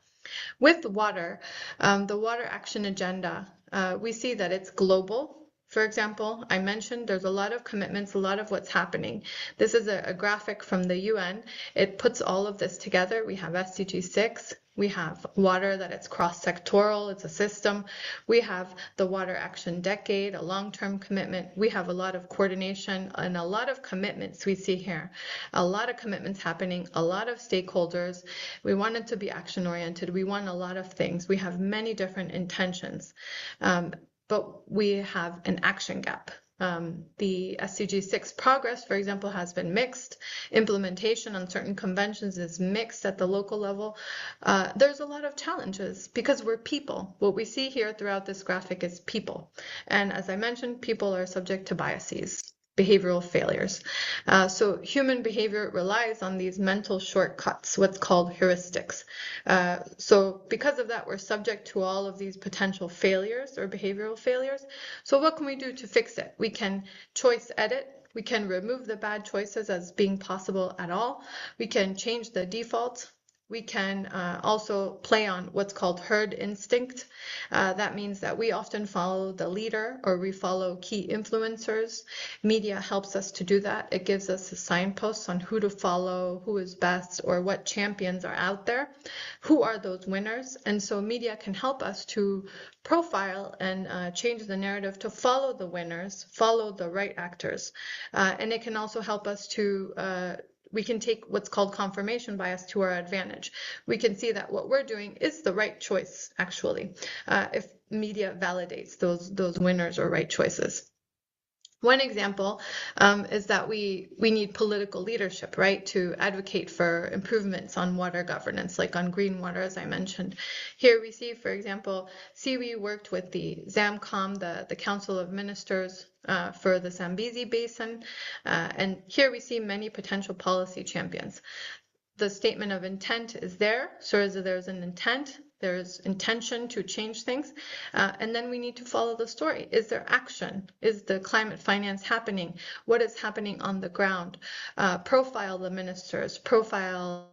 With water, the Water Action Agenda, we see that it's global. For example, I mentioned there's a lot of commitments, a lot of what's happening. This is a graphic from the UN. It puts all of this together. We have SDG 6. We have water, that it's cross-sectoral, it's a system. We have the Water Action Decade, a long-term commitment. We have a lot of coordination and a lot of commitments we see here. A lot of commitments happening, a lot of stakeholders. We want it to be action-oriented. We want a lot of things. We have many different intentions. But we have an action gap. The SDG 6 progress, for example, has been mixed. Implementation on certain conventions is mixed at the local level. There's a lot of challenges because we're people. What we see here throughout this graphic is people. And as I mentioned, people are subject to biases. behavioral failures. So human behavior relies on these mental shortcuts, what's called heuristics. So because of that, we're subject to all of these potential failures or behavioral failures. So what can we do to fix it? We can choice edit. We can remove the bad choices as being possible at all. We can change the default. We can also play on what's called herd instinct. That means that we often follow the leader or we follow key influencers. Media helps us to do that. It gives us a signposts on who to follow, who is best, or what champions are out there. Who are those winners? And so media can help us to profile and change the narrative to follow the winners, follow the right actors. And it can also help us to we can take what's called confirmation bias to our advantage. We can see that what we're doing is the right choice, actually, if media validates those winners or right choices. One example is that we need political leadership, right, to advocate for improvements on water governance, like on green water, as I mentioned. Here we see, for example, SIWI worked with the ZAMCOM, the Council of Ministers for the Zambezi Basin, and here we see many potential policy champions. The statement of intent is there, so there's an intent. There's intention to change things, and then we need to follow the story. Is there action? Is the climate finance happening? What is happening on the ground? Profile the ministers, profile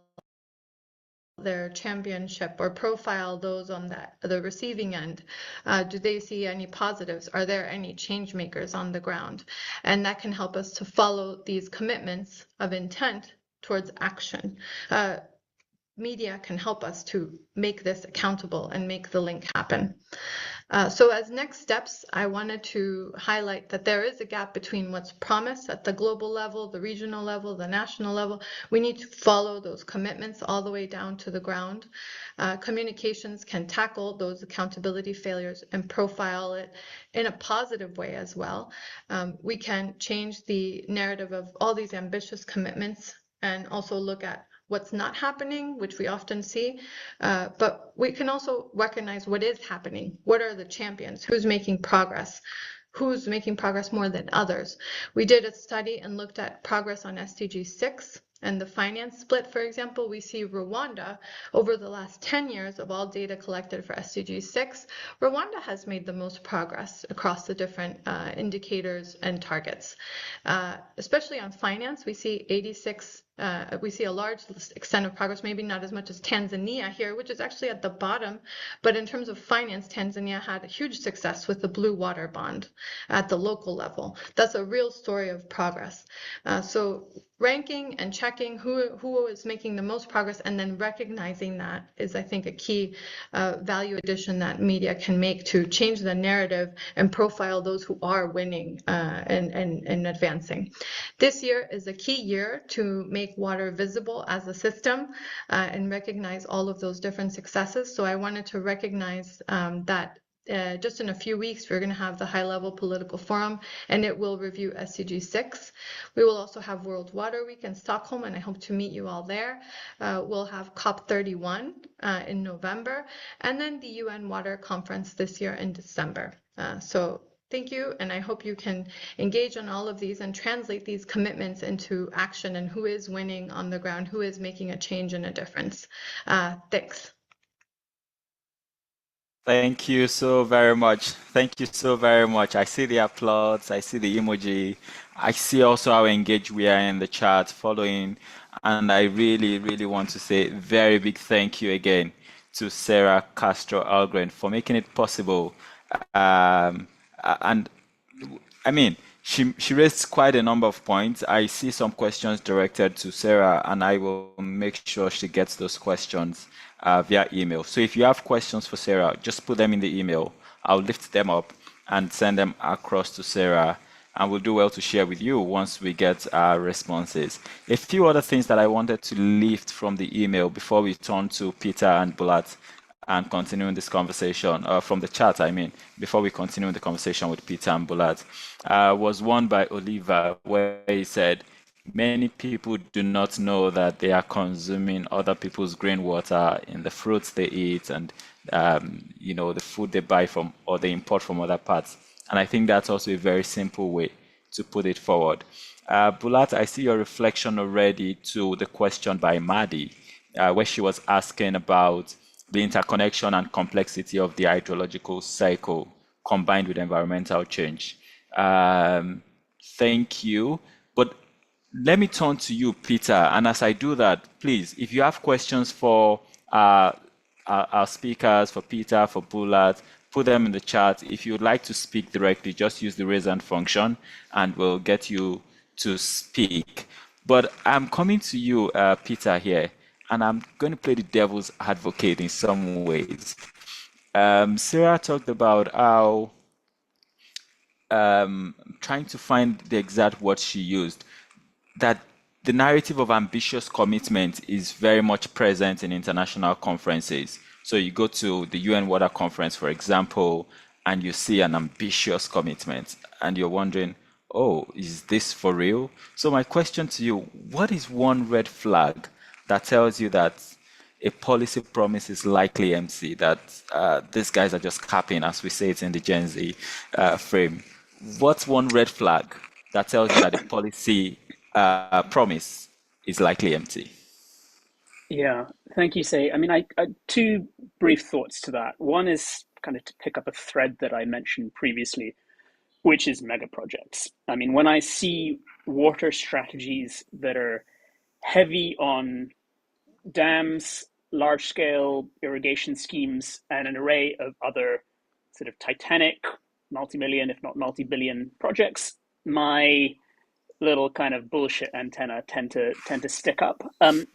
their championship, or profile those on the receiving end. Do they see any positives? Are there any change makers on the ground? And that can help us to follow these commitments of intent towards action. Media can help us to make this accountable and make the link happen. So as next steps, I wanted to highlight that there is a gap between what's promised at the global level, the regional level, the national level. We need to follow those commitments all the way down to the ground. Communications can tackle those accountability failures and profile it in a positive way as well. We can change the narrative of all these ambitious commitments and also look at what's not happening, which we often see, but we can also recognize what is happening. What are the champions? Who's making progress? Who's making progress more than others? We did a study and looked at progress on SDG 6 and the finance split. For example, we see Rwanda, over the last 10 years of all data collected for SDG 6, Rwanda has made the most progress across the different indicators and targets. Especially on finance, we see 86 we see a large extent of progress, maybe not as much as Tanzania here, which is actually at the bottom. But in terms of finance, Tanzania had a huge success with the Blue Water Bond at the local level. That's a real story of progress. So ranking and checking who is making the most progress and then recognizing that is, I think, a key value addition that media can make to change the narrative and profile those who are winning and advancing. This year is a key year to make water visible as a system and recognize all of those different successes. So I wanted to recognize that just in a few weeks, we're going to have the high-level political forum, and it will review SDG 6. We will also have World Water Week in Stockholm, and I hope to meet you all there. We'll have COP31 in November, and then the UN Water Conference this year in December. So thank you, and I hope you can engage on all of these and translate these commitments into action and who is winning on the ground, who is making a change and a difference. Thanks. Thank you so very much. Thank you so very much. I see the applause. I see the emoji. I see also how engaged we are in the chat following. And I really, really want to say a very big thank you again to Sara Castro Hallgren for making it possible. And I mean, she raised quite a number of points. I see some questions directed to Sara, and I will make sure she gets those questions via email. So if you have questions for Sara, just put them in the email. I'll lift them up and send them across to Sara, and we'll do well to share with you once we get our responses. A few other things that I wanted to lift from the email before we turn to Peter and Bulat and continuing this conversation, from the chat, I mean, before we continue the conversation with Peter and Bulat, was one by Oliver, where he said, many people do not know that they are consuming other people's green water in the fruits they eat and, the food they buy from or they import from other parts. And I think that's also a very simple way to put it forward. Bulat, I see your reflection already to the question by Madi, where she was asking about the interconnection and complexity of the hydrological cycle combined with environmental change. Thank you. But let me turn to you, Peter. And as I do that, please, if you have questions for our speakers, for Peter, for Bulat, put them in the chat. If you would like to speak directly, just use the raise hand function and we'll get you to speak. But I'm coming to you, Peter, here, and I'm going to play the devil's advocate in some ways. Sarah talked about how trying to find the exact word she used, that the narrative of ambitious commitment is very much present in international conferences. So you go to the UN Water Conference, for example, and you see an ambitious commitment, and you're wondering, oh, is this for real? So my question to you, what is one red flag that tells you that a policy promise is likely empty, that these guys are just capping, as we say it in the Gen Z frame? What's one red flag that tells you that a policy promise is likely empty? Yeah, thank you, Say. I mean, I two brief thoughts to that. One is kind of to pick up a thread that I mentioned previously, which is mega projects. I mean, when I see water strategies that are heavy on dams, large-scale irrigation schemes, and an array of other sort of titanic, multi-million, if not multi-billion projects, my little kind of bullshit antenna tend to stick up.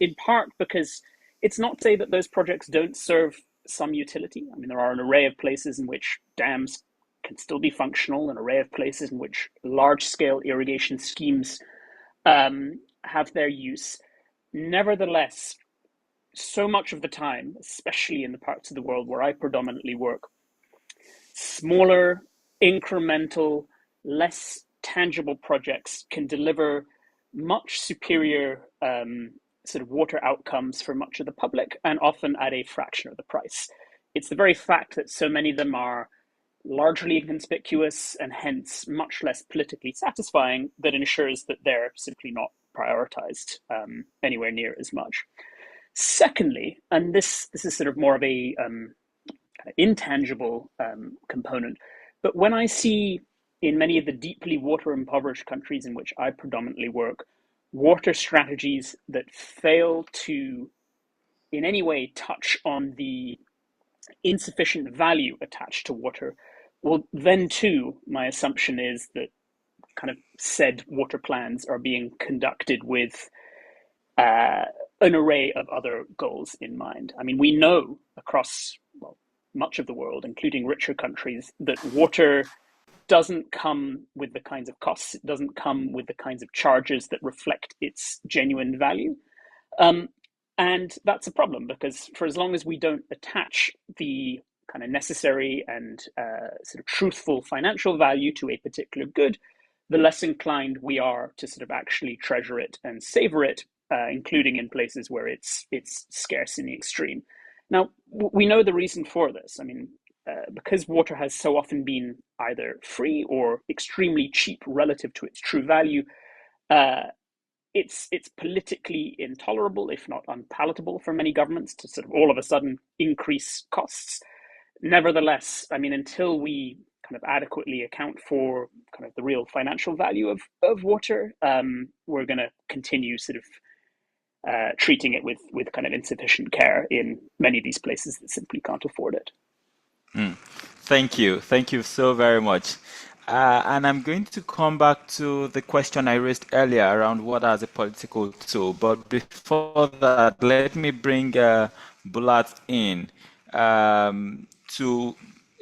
In part because it's not to say that those projects don't serve some utility. I mean, there are an array of places in which dams can still be functional, an array of places in which large-scale irrigation schemes have their use. Nevertheless, so much of the time, especially in the parts of the world where I predominantly work, smaller, incremental, less tangible projects can deliver much superior sort of water outcomes for much of the public, and often at a fraction of the price. It's the very fact that so many of them are largely inconspicuous and hence much less politically satisfying that ensures that they're simply not prioritized anywhere near as much. Secondly, and this is sort of more of a intangible component, but when I see in many of the deeply water impoverished countries in which I predominantly work, water strategies that fail to in any way touch on the insufficient value attached to water, well, then too, my assumption is that kind of said water plans are being conducted with an array of other goals in mind. I mean, we know across much of the world, including richer countries, that water doesn't come with the kinds of costs, it doesn't come with the kinds of charges that reflect its genuine value. And that's a problem, because for as long as we don't attach the kind of necessary and sort of truthful financial value to a particular good, the less inclined we are to sort of actually treasure it and savor it, including in places where it's scarce in the extreme. Now, we know the reason for this. I mean, because water has so often been either free or extremely cheap relative to its true value, it's politically intolerable, if not unpalatable, for many governments to sort of all of a sudden increase costs. Nevertheless, I mean, until we kind of adequately account for kind of the real financial value of water, we're going to continue sort of treating it with kind of insufficient care in many of these places that simply can't afford it. Thank you. Thank you so very much. And I'm going to come back to the question I raised earlier around water as a political tool. But before that, let me bring Bulat in to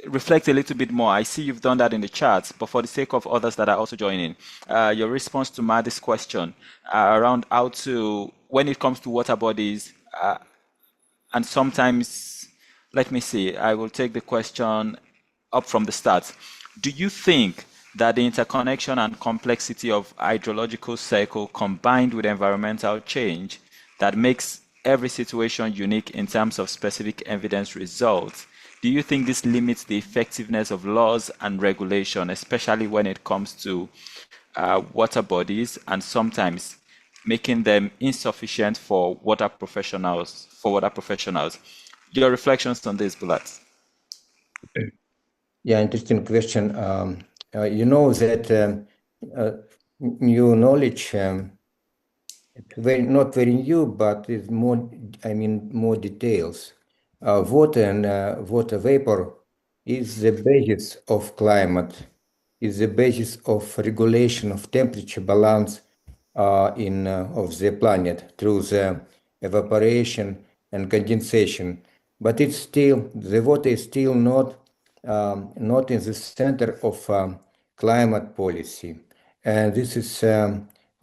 reflect a little bit more. I see you've done that in the chat, but for the sake of others that are also joining, your response to Madi's question around how to, when it comes to water bodies, and sometimes, let me see, I will take the question up from the start. Do you think that the interconnection and complexity of hydrological cycle combined with environmental change that makes every situation unique in terms of specific evidence results, do you think this limits the effectiveness of laws and regulation, especially when it comes to water bodies and sometimes making them insufficient for water professionals. Your reflections on this, Bulat? Yeah, interesting question. You know that new knowledge, not very new, but it's more, I mean, more details. Water and water vapor is the basis of climate, is the basis of regulation of temperature balance of the planet through the evaporation and condensation. But it's still, the water is still not in the center of climate policy. And this is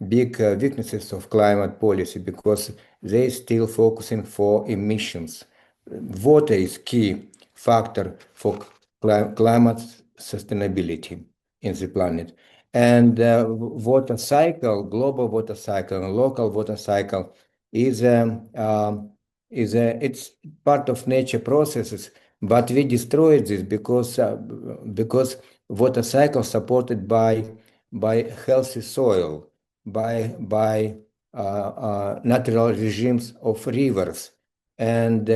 big weaknesses of climate policy because they still focusing for emissions. Water is key factor for climate sustainability in the planet. And water cycle, global water cycle, and local water cycle is it's part of nature processes, but we destroyed this because water cycle supported by healthy soil, by natural regimes of rivers and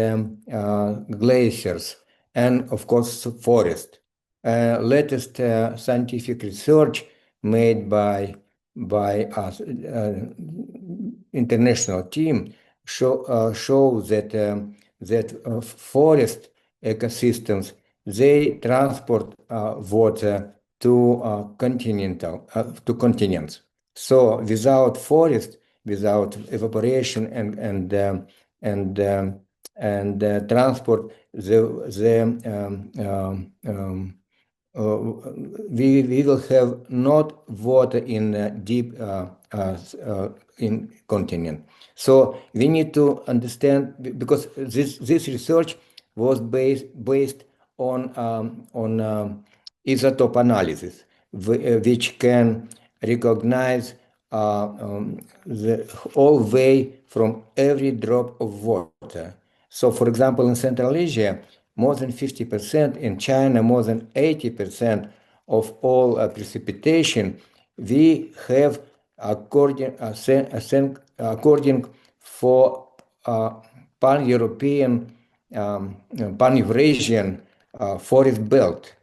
glaciers, and of course forest. Latest scientific research made by us international team show that forest ecosystems they transport water to continents. So without forest, without evaporation and transport, we will have not water in deep in continent. So we need to understand because this research was based on isotope analysis, which can recognize the whole way from every drop of water. So, for example, in Central Asia, more than 50%, in China, more than 80% of all precipitation, we have according for pan-European, pan-Eurasian forest belt.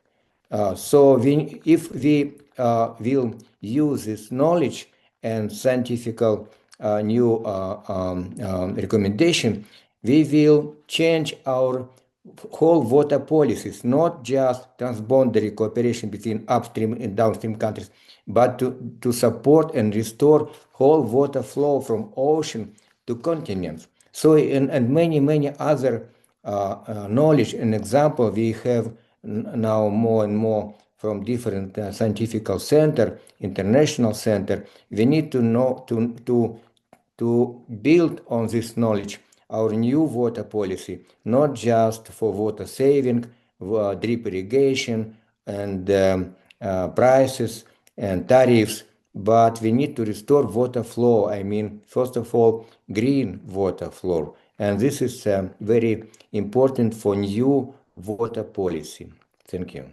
So if we will use this knowledge and scientific new recommendation, we will change our whole water policies, not just transboundary cooperation between upstream and downstream countries, but to support and restore whole water flow from ocean to continents. So, and many other knowledge and example we have now more and more from different scientific center, international center. We need to know to build on this knowledge our new water policy, not just for water saving, drip irrigation, and prices and tariffs, but we need to restore water flow. I mean, first of all, green water flow. And this is very important for new water policy. Thank you.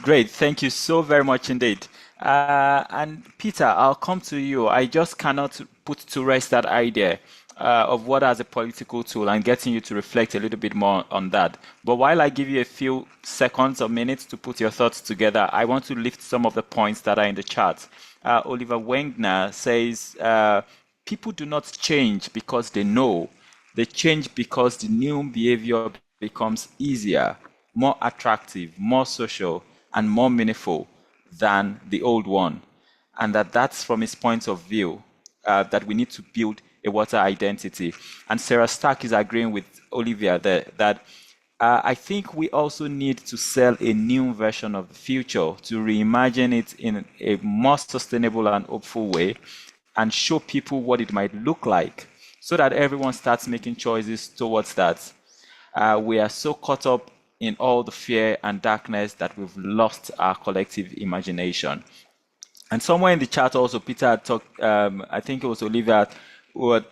Great, thank you so very much indeed. And Peter, I'll come to you. I just cannot put to rest that idea of water as a political tool and getting you to reflect a little bit more on that. But while I give you a few seconds or minutes to put your thoughts together, I want to lift some of the points that are in the chat. Oliver Wengner says, people do not change because they know. They change because the new behavior becomes easier, more attractive, more social, and more meaningful than the old one. And that's from his point of view, that we need to build a water identity. And Sarah Stark is agreeing with Olivia that I think we also need to sell a new version of the future, to reimagine it in a more sustainable and hopeful way, and show people what it might look like, so that everyone starts making choices towards that. We are so caught up in all the fear and darkness that we've lost our collective imagination. And somewhere in the chat also, Peter talked, I think it was Olivia, who had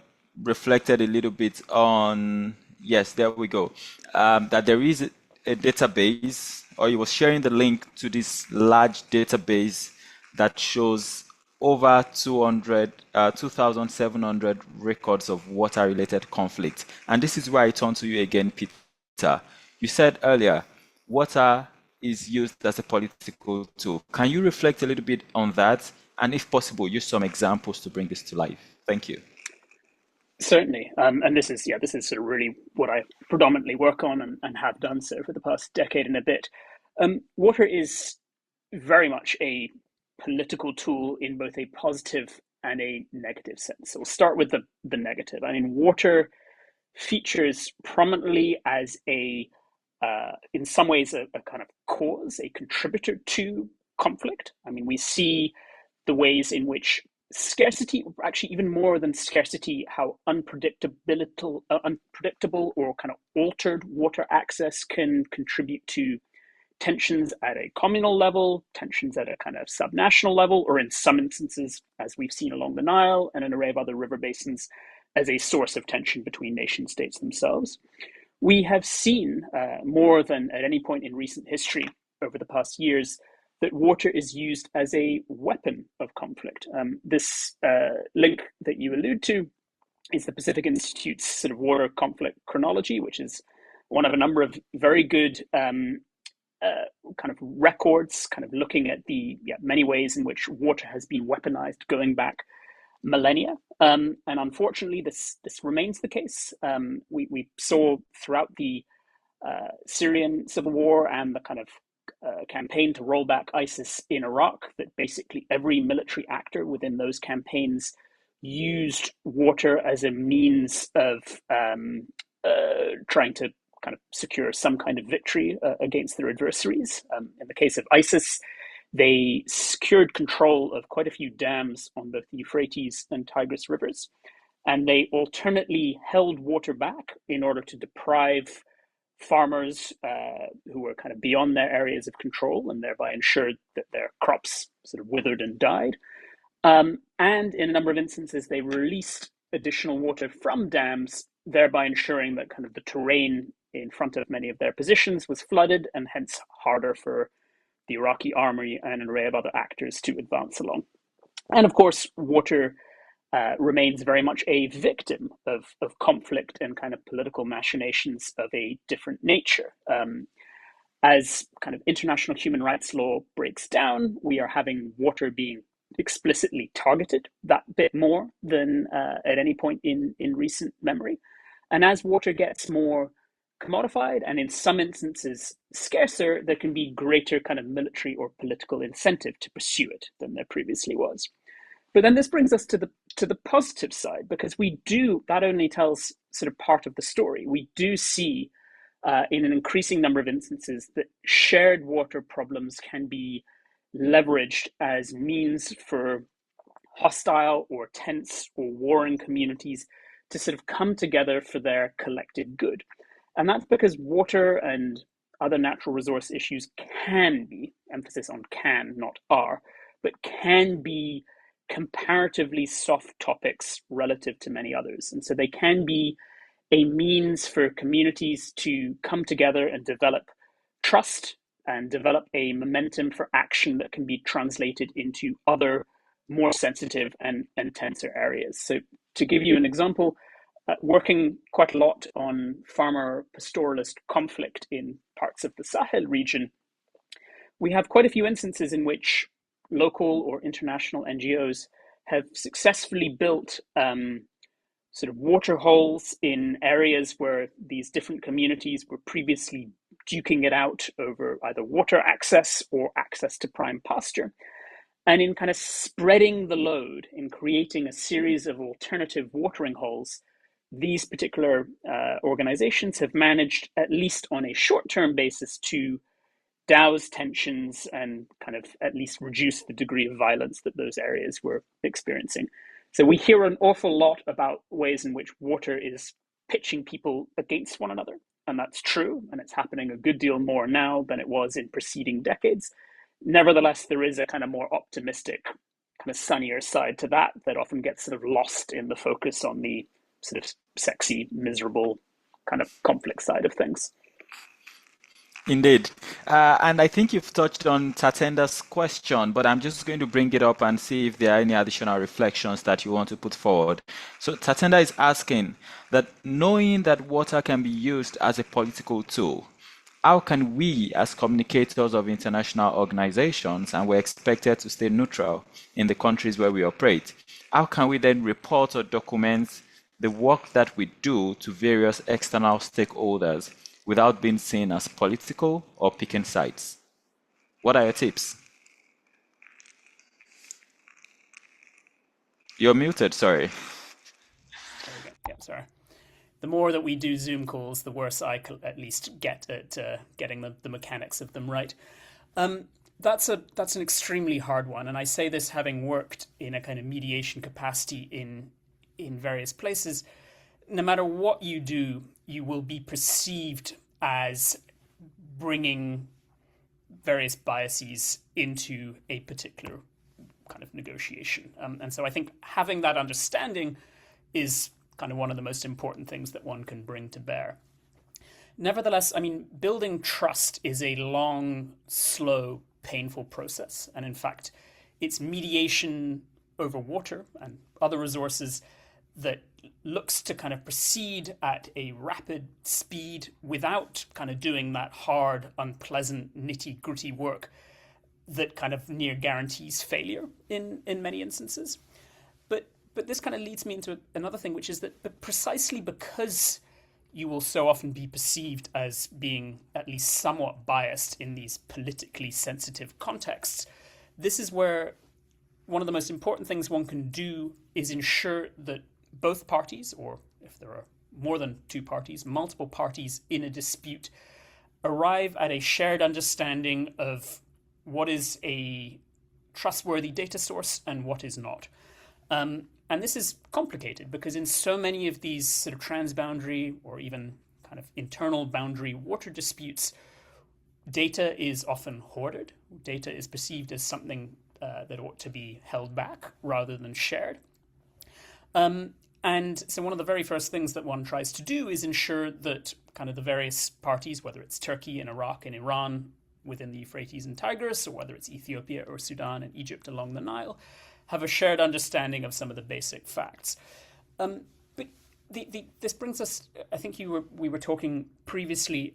reflected a little bit on, yes, there we go, that there is a database or he was sharing the link to this large database that shows over 2,700 records of water-related conflict. And this is where I turn to you again, Peter. You said earlier, water is used as a political tool. Can you reflect a little bit on that? And if possible, use some examples to bring this to life. Thank you. Certainly, and this is sort of really what I predominantly work on and have done so for the past decade and a bit. Water is very much a political tool in both a positive and a negative sense. So we'll start with the negative. I mean, water features prominently as in some ways, a kind of cause, a contributor to conflict. I mean, we see the ways in which scarcity, actually even more than scarcity, how unpredictable or kind of altered water access can contribute to tensions at a communal level, tensions at a kind of subnational level, or in some instances, as we've seen along the Nile and an array of other river basins, as a source of tension between nation states themselves. We have seen more than at any point in recent history over the past years that water is used as a weapon of conflict. This link that you allude to is the Pacific Institute's sort of water conflict chronology, which is one of a number of very good kind of records, kind of looking at the many ways in which water has been weaponized going back millennia. And unfortunately, this remains the case. We saw throughout the Syrian civil war and the kind of campaign to roll back ISIS in Iraq that basically every military actor within those campaigns used water as a means of trying to kind of secure some kind of victory against their adversaries. In the case of ISIS, they secured control of quite a few dams on both the Euphrates and Tigris rivers, and they alternately held water back in order to deprive farmers who were kind of beyond their areas of control and thereby ensured that their crops sort of withered and died. And in a number of instances, they released additional water from dams, thereby ensuring that kind of the terrain in front of many of their positions was flooded and hence harder for the Iraqi army and an array of other actors to advance along. And of course, water remains very much a victim of conflict and kind of political machinations of a different nature. As kind of international human rights law breaks down, we are having water being explicitly targeted that bit more than at any point in recent memory. And as water gets more commodified and in some instances scarcer, there can be greater kind of military or political incentive to pursue it than there previously was. But then this brings us to the positive side, because that only tells sort of part of the story. We do see in an increasing number of instances that shared water problems can be leveraged as means for hostile or tense or warring communities to sort of come together for their collective good. And that's because water and other natural resource issues can be, emphasis on can, not are, but can be comparatively soft topics relative to many others. And so they can be a means for communities to come together and develop trust and develop a momentum for action that can be translated into other more sensitive and tenser areas. So to give you an example, working quite a lot on farmer pastoralist conflict in parts of the Sahel region, we have quite a few instances in which local or international NGOs have successfully built sort of water holes in areas where these different communities were previously duking it out over either water access or access to prime pasture. And in kind of spreading the load, in creating a series of alternative watering holes, these particular organizations have managed, at least on a short-term basis, to douse tensions and kind of at least reduce the degree of violence that those areas were experiencing. So we hear an awful lot about ways in which water is pitching people against one another, and that's true, and it's happening a good deal more now than it was in preceding decades. Nevertheless, there is a kind of more optimistic, kind of sunnier side to that often gets sort of lost in the focus on the sort of sexy, miserable kind of conflict side of things. Indeed. And I think you've touched on Tatenda's question, but I'm just going to bring it up and see if there are any additional reflections that you want to put forward. So Tatenda is asking that knowing that water can be used as a political tool, how can we, as communicators of international organizations, and we're expected to stay neutral in the countries where we operate, how can we then report or document the work that we do to various external stakeholders without being seen as political or picking sides? What are your tips? You're muted, sorry. There we go. Yeah, sorry. The more that we do Zoom calls, the worse I at least get at getting the mechanics of them right. That's an extremely hard one, and I say this having worked in a kind of mediation capacity in various places. No matter what you do, you will be perceived as bringing various biases into a particular kind of negotiation. And so I think having that understanding is kind of one of the most important things that one can bring to bear. Nevertheless, I mean, building trust is a long, slow, painful process. And in fact, it's mediation over water and other resources that looks to kind of proceed at a rapid speed without kind of doing that hard, unpleasant, nitty-gritty work that kind of near guarantees failure in many instances. But this kind of leads me into another thing, which is that precisely because you will so often be perceived as being at least somewhat biased in these politically sensitive contexts, this is where one of the most important things one can do is ensure that both parties, or if there are more than two parties, multiple parties in a dispute, arrive at a shared understanding of what is a trustworthy data source and what is not. And this is complicated because in so many of these sort of transboundary or even kind of internal boundary water disputes, data is often hoarded. Data is perceived as something that ought to be held back rather than shared. And so one of the very first things that one tries to do is ensure that kind of the various parties, whether it's Turkey and Iraq and Iran within the Euphrates and Tigris, or whether it's Ethiopia or Sudan and Egypt along the Nile, have a shared understanding of some of the basic facts. But this brings us, I think we were talking previously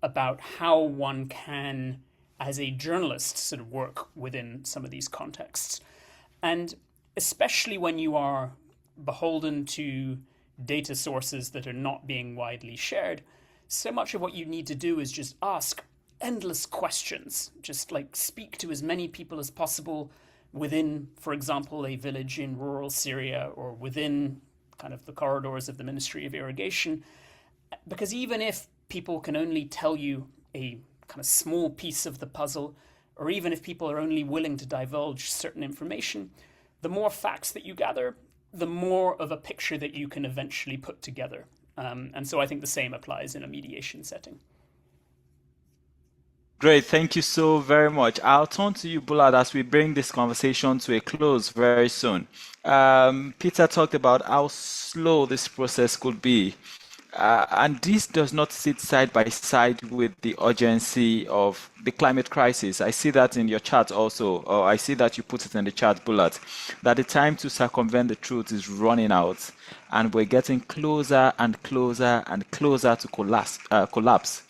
about how one can, as a journalist, sort of work within some of these contexts. And especially when you are beholden to data sources that are not being widely shared, so much of what you need to do is just ask endless questions, just like speak to as many people as possible within, for example, a village in rural Syria or within kind of the corridors of the Ministry of Irrigation. Because even if people can only tell you a kind of small piece of the puzzle, or even if people are only willing to divulge certain information, the more facts that you gather, the more of a picture that you can eventually put together. And so I think the same applies in a mediation setting. Great, thank you so very much. I'll turn to you, Bulat, as we bring this conversation to a close very soon. Peter talked about how slow this process could be. And this does not sit side by side with the urgency of the climate crisis. I see that in your chat also, or I see that you put it in the chat, Bulat, that the time to circumvent the truth is running out, and we're getting closer and closer and closer to collapse.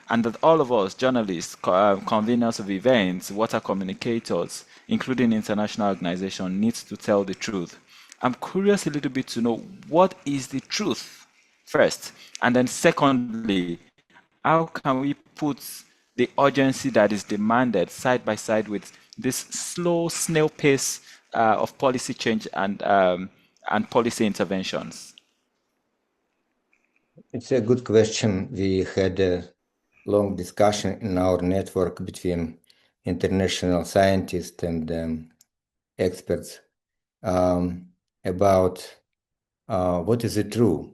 And that all of us, journalists, conveners of events, water communicators, including international organizations, needs to tell the truth. I'm curious a little bit to know what is the truth first, and then secondly, how can we put the urgency that is demanded side by side with this slow snail pace of policy change and policy interventions? It's a good question. We had a long discussion in our network between international scientists and experts about what is the truth.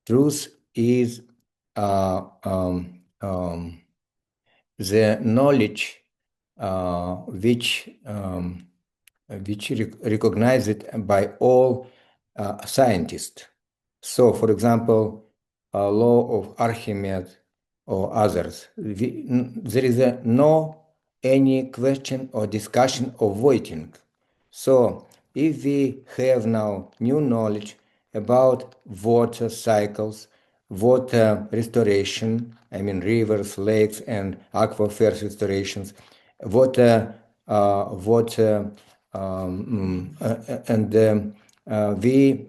Truth is the knowledge which recognized by all scientists. So, for example, law of Archimedes or others. There is no any question or discussion or voting. So if we have now new knowledge about water cycles, water restoration, I mean rivers, lakes, and aquifers restorations, water, and we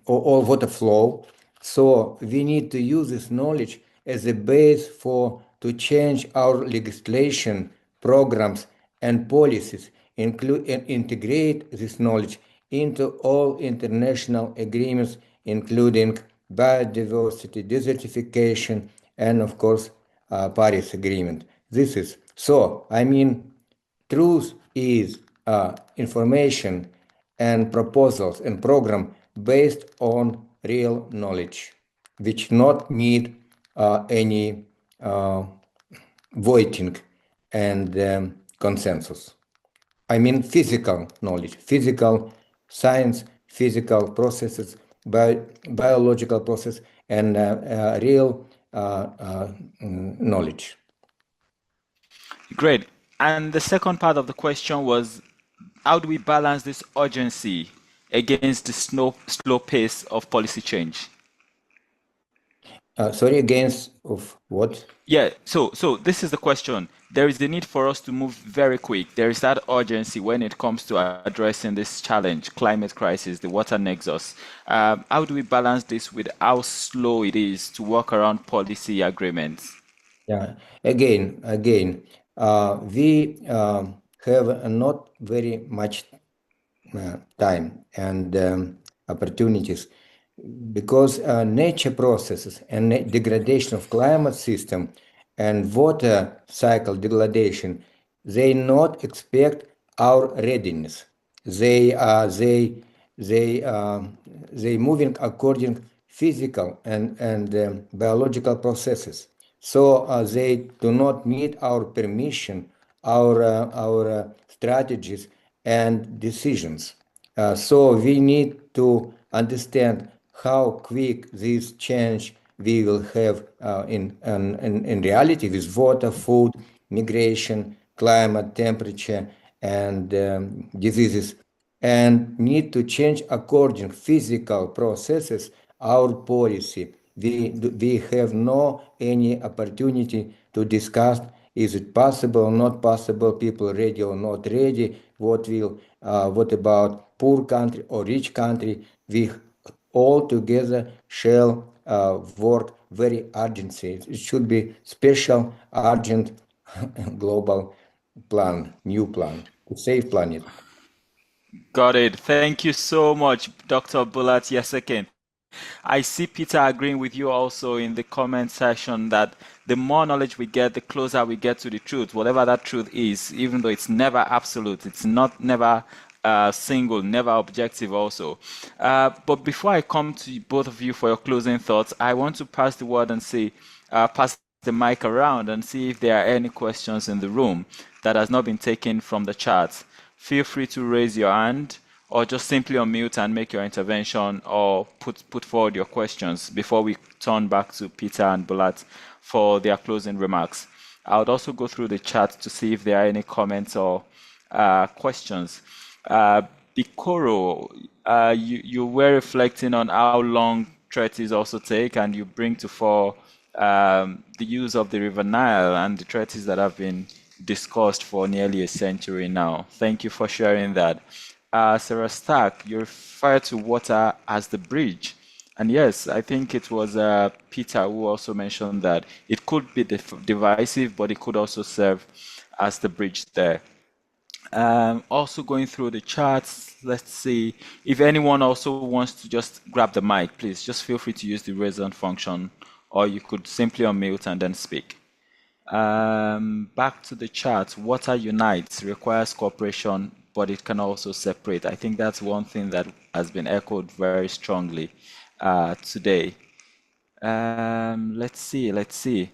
or water flow. So we need to use this knowledge as a base for to change our legislation, programs, and policies, include and integrate this knowledge into all international agreements, including biodiversity, desertification, and of course, Paris Agreement. This is so. I mean, truth is information and proposals and program based on real knowledge, which not need any voting and consensus. I mean physical knowledge, physical science, physical processes, biological process, and real knowledge. Great. And the second part of the question was, how do we balance this urgency against the slow pace of policy change? Sorry, against of what? Yeah, so this is the question. There is the need for us to move very quick. There is that urgency when it comes to addressing this challenge, climate crisis, the water nexus. How do we balance this with how slow it is to work around policy agreements? Yeah, again, we have not very much time and opportunities because nature processes and degradation of climate system and water cycle degradation, they not expect our readiness. They moving according physical and biological processes. So they do not need our permission, our strategies and decisions. So we need to understand how quick this change we will have in reality with water, food, migration, climate, temperature, and diseases, and need to change according physical processes our policy. We have no any opportunity to discuss is it possible or not possible, people ready or not ready, what about poor country or rich country. We all together shall work very urgently. It should be special, urgent, global plan, new plan to save planet. Got it. Thank you so much, Dr. Bulat Yessekin. I see Peter agreeing with you also in the comment section that the more knowledge we get, the closer we get to the truth, whatever that truth is, even though it's never absolute, it's never single, never objective also. But before I come to both of you for your closing thoughts, I want to pass the word and pass the mic around and see if there are any questions in the room that has not been taken from the chat. Feel free to raise your hand or just simply unmute and make your intervention or put forward your questions before we turn back to Peter and Bulat for their closing remarks. I would also go through the chat to see if there are any comments or questions. Bikoro, you were reflecting on how long treaties also take, and you bring to fore the use of the River Nile and the treaties that have been discussed for nearly a century now. Thank you for sharing that. Sarah Stark, you refer to water as the bridge. And yes, I think it was Peter who also mentioned that it could be divisive, but it could also serve as the bridge there. Also going through the charts, let's see if anyone also wants to just grab the mic, please just feel free to use the raise hand function, or you could simply unmute and then speak. Back to the chart, water unites, requires cooperation, but it can also separate. I think that's one thing that has been echoed very strongly today. Let's see.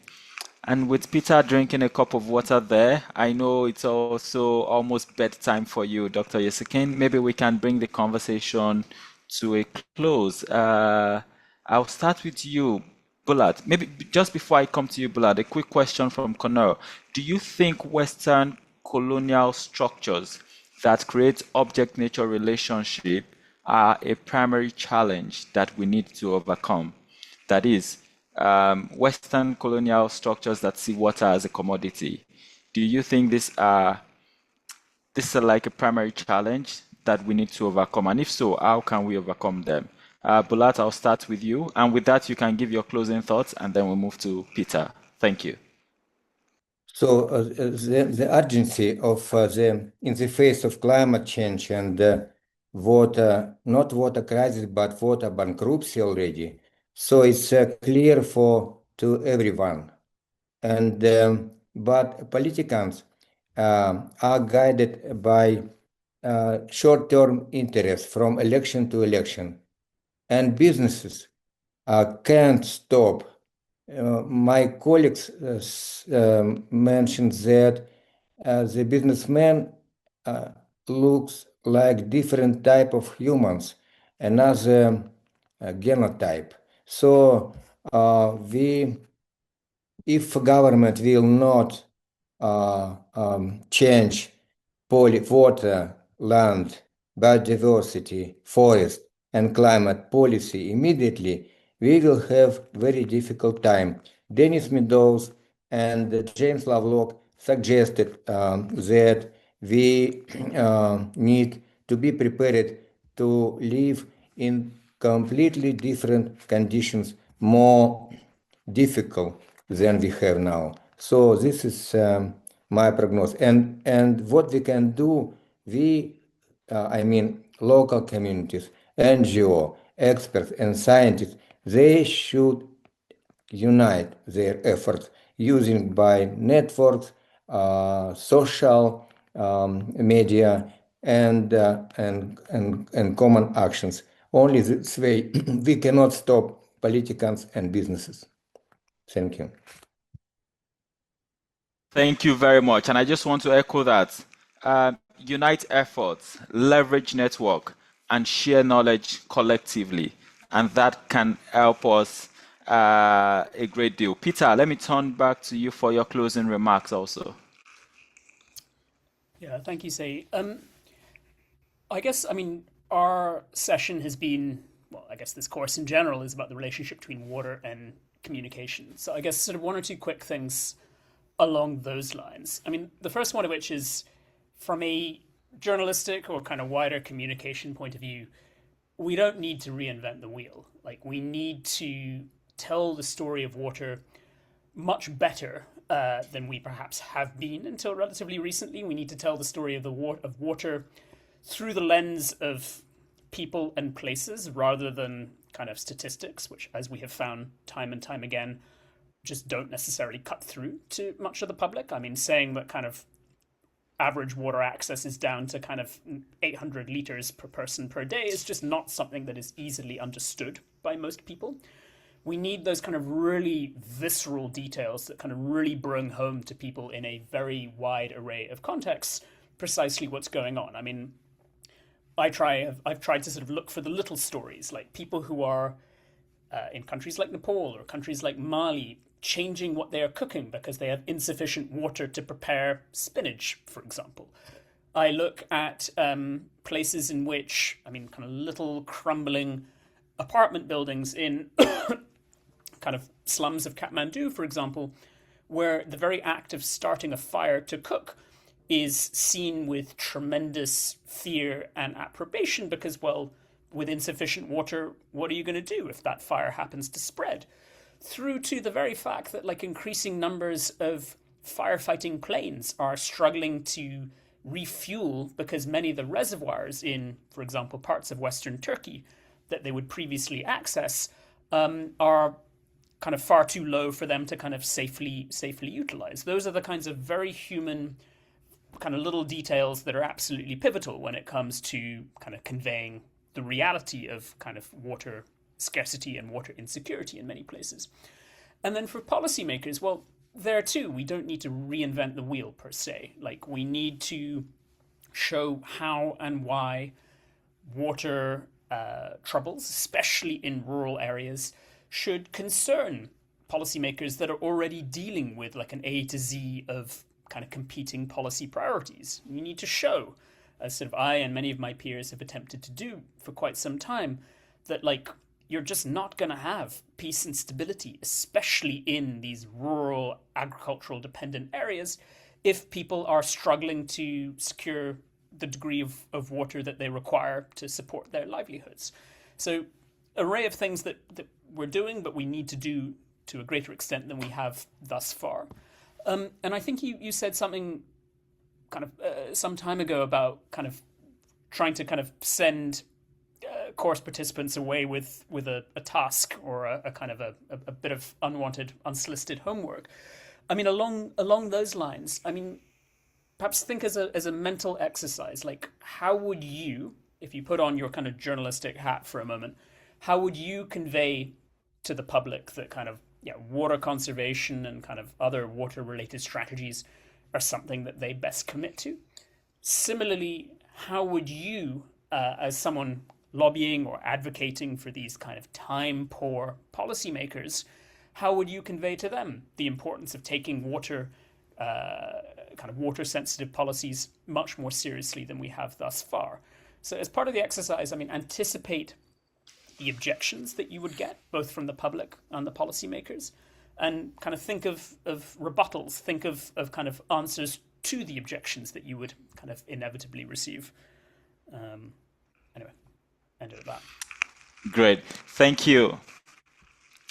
And with Peter drinking a cup of water there, I know it's also almost bedtime for you, Dr. Yessekin. Maybe we can bring the conversation to a close. I'll start with you. Bulat, maybe just before I come to you, Bulat, a quick question from Connor. Do you think Western colonial structures that create object-nature relationship are a primary challenge that we need to overcome? That is, Western colonial structures that see water as a commodity. Do you think this is like a primary challenge that we need to overcome? And if so, how can we overcome them? Bulat, I'll start with you. And with that, you can give your closing thoughts, and then we'll move to Peter. Thank you. So the urgency of in the face of climate change and water, not water crisis, but water bankruptcy already. So it's clear to everyone. And but politicians are guided by short-term interests from election to election, and businesses can't stop. My colleagues mentioned that the businessman looks like different type of humans, another genotype. So if government will not change water, land, biodiversity, forest, and climate policy immediately, we will have very difficult time. Dennis Meadows and James Lovelock suggested that we need to be prepared to live in completely different conditions, more difficult than we have now. So this is my prognosis. And what we can do, I mean, local communities, NGO, experts, and scientists, they should unite their efforts using by networks, social media, and common actions. Only this way we cannot stop politicians and businesses. Thank you. Thank you very much. And I just want to echo that. Unite efforts, leverage network, and share knowledge collectively. And that can help us a great deal. Peter, let me turn back to you for your closing remarks also. Yeah, thank you, Say. I guess, I mean, our session has been, well, I guess this course in general is about the relationship between water and communication. So I guess sort of one or two quick things along those lines. I mean, the first one of which is from a journalistic or kind of wider communication point of view, we don't need to reinvent the wheel. Like, we need to tell the story of water much better than we perhaps have been until relatively recently. We need to tell the story of water through the lens of people and places rather than kind of statistics, which, as we have found time and time again, just don't necessarily cut through to much of the public. I mean, saying that kind of average water access is down to kind of 800 liters per person per day is just not something that is easily understood by most people. We need those kind of really visceral details that kind of really bring home to people in a very wide array of contexts precisely what's going on. I mean, I've tried to sort of look for the little stories, like people who are in countries like Nepal or countries like Mali changing what they are cooking because they have insufficient water to prepare spinach, for example. I look at places in which, I mean, kind of little crumbling apartment buildings in kind of slums of Kathmandu, for example, where the very act of starting a fire to cook is seen with tremendous fear and approbation because, well, with insufficient water, what are you going to do if that fire happens to spread? Through to the very fact that, like, increasing numbers of firefighting planes are struggling to refuel because many of the reservoirs in, for example, parts of Western Turkey that they would previously access are kind of far too low for them to kind of safely utilize. Those are the kinds of very human kind of little details that are absolutely pivotal when it comes to kind of conveying the reality of kind of water scarcity and water insecurity in many places. And then for policymakers, well, there too, we don't need to reinvent the wheel per se. Like, we need to show how and why water troubles, especially in rural areas, should concern policymakers that are already dealing with like an A to Z of kind of competing policy priorities. You need to show, as sort of I and many of my peers have attempted to do for quite some time, that like you're just not going to have peace and stability, especially in these rural agricultural dependent areas, if people are struggling to secure the degree of water that they require to support their livelihoods. So array of things that we're doing, but we need to do to a greater extent than we have thus far. And I think you said something kind of some time ago about kind of trying to kind of send course participants away with a task or a kind of a bit of unwanted, unsolicited homework. I mean, along those lines, I mean, perhaps think as a mental exercise, like how would you, if you put on your kind of journalistic hat for a moment, how would you convey to the public that kind of water conservation and kind of other water related strategies are something that they best commit to? Similarly, how would you, as someone lobbying or advocating for these kind of time poor policymakers, how would you convey to them the importance of taking water, kind of water sensitive policies much more seriously than we have thus far? So as part of the exercise, I mean, anticipate the objections that you would get both from the public and the policymakers, and kind of think of rebuttals, think of kind of answers to the objections that you would kind of inevitably receive. Anyway, end it at that. Great. Thank you.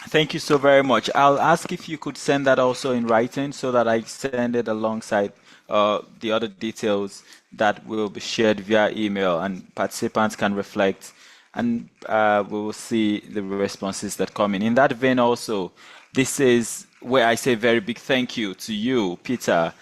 Thank you so very much. I'll ask if you could send that also in writing so that I send it alongside the other details that will be shared via email, and participants can reflect, and we will see the responses that come in. In that vein also, this is where I say very big thank you to you, Peter,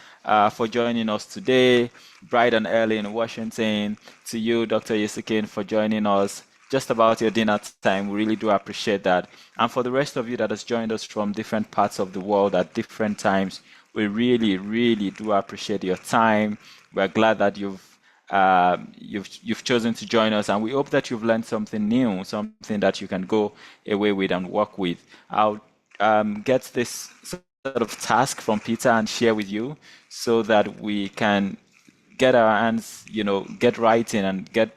for joining us today, bright and early in Washington, to you, Dr. Yessekin, for joining us just about your dinner time. We really do appreciate that. And for the rest of you that has joined us from different parts of the world at different times, we really, really do appreciate your time. We're glad that you've chosen to join us, and we hope that you've learned something new, something that you can go away with and work with. I'll get this sort of task from Peter and share with you so that we can get our hands, get writing and get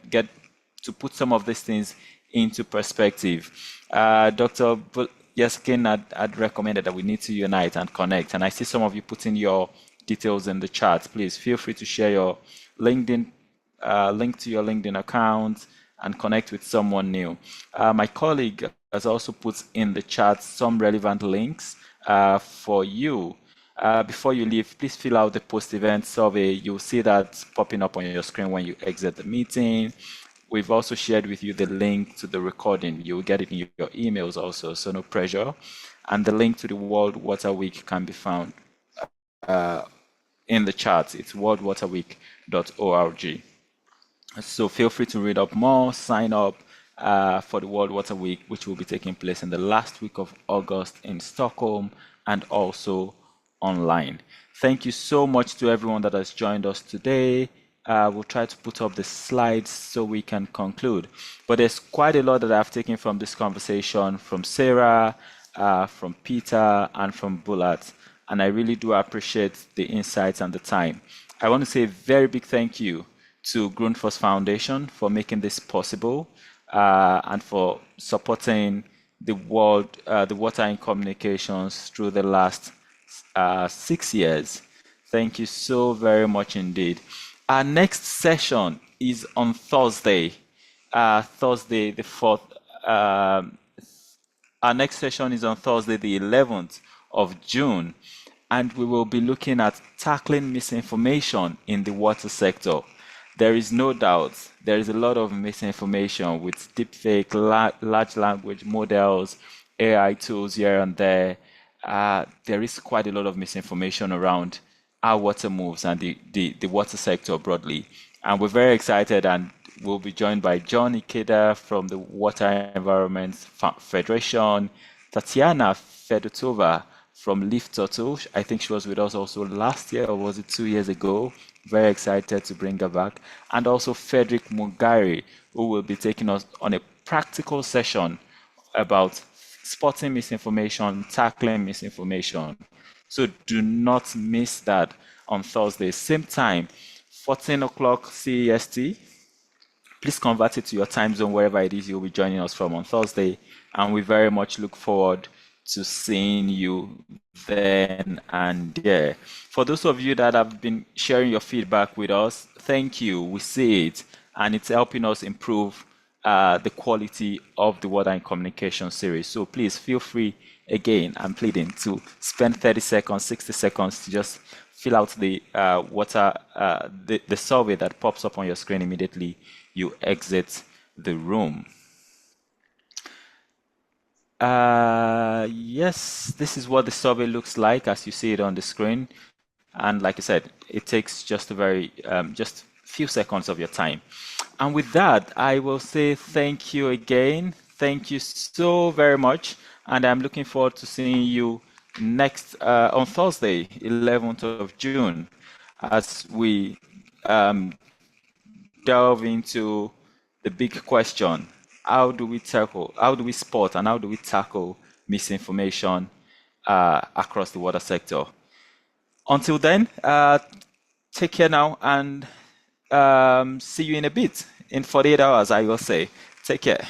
to put some of these things into perspective. Dr. Yessekin had recommended that we need to unite and connect, and I see some of you putting your details in the chat. Please feel free to share your LinkedIn link to your LinkedIn account and connect with someone new. My colleague has also put in the chat some relevant links for you. Before you leave, please fill out the post-event survey. You'll see that popping up on your screen when you exit the meeting. We've also shared with you the link to the recording. You'll get it in your emails also, so no pressure. And the link to the World Water Week can be found in the chat. It's worldwaterweek.org. So feel free to read up more, sign up for the World Water Week, which will be taking place in the last week of August in Stockholm and also online. Thank you so much to everyone that has joined us today. We'll try to put up the slides so we can conclude. But there's quite a lot that I've taken from this conversation, from Sarah, from Peter, and from Bulat. And I really do appreciate the insights and the time. I want to say a very big thank you to Grundfos Foundation for making this possible and for supporting the water in communications through the last 6 years. Thank you so very much indeed. Our next session is on Thursday, Thursday the 4th. Our next session is on Thursday, the 11th of June, and we will be looking at tackling misinformation in the water sector. There is no doubt there is a lot of misinformation with deepfake, large language models, AI tools here and there. There is quite a lot of misinformation around how water moves and the water sector broadly. And we're very excited, and we'll be joined by John Ikeda from the Water Environment Federation, Tatiana Fedotova from Leaf Turtle. I think she was with us also last year, or was it 2 years ago? Very excited to bring her back. And also Frederick Mugari, who will be taking us on a practical session about spotting misinformation, tackling misinformation. So do not miss that on Thursday, same time, 14 o'clock CEST. Please convert it to your time zone wherever it is you'll be joining us from on Thursday. And we very much look forward to seeing you then and there. For those of you that have been sharing your feedback with us, thank you. We see it, and it's helping us improve the quality of the Water and Communication series. So please feel free, again, I'm pleading to spend 30 seconds, 60 seconds to just fill out the the survey that pops up on your screen immediately you exit the room. Yes, this is what the survey looks like as you see it on the screen. And like I said, it takes just a very, just few seconds of your time. And with that, I will say thank you again. Thank you so very much. And I'm looking forward to seeing you next on Thursday, 11th of June, as we delve into the big question: how do we spot and how do we tackle misinformation across the water sector? Until then, take care now, and see you in a bit. In 48 hours, I will say. Take care.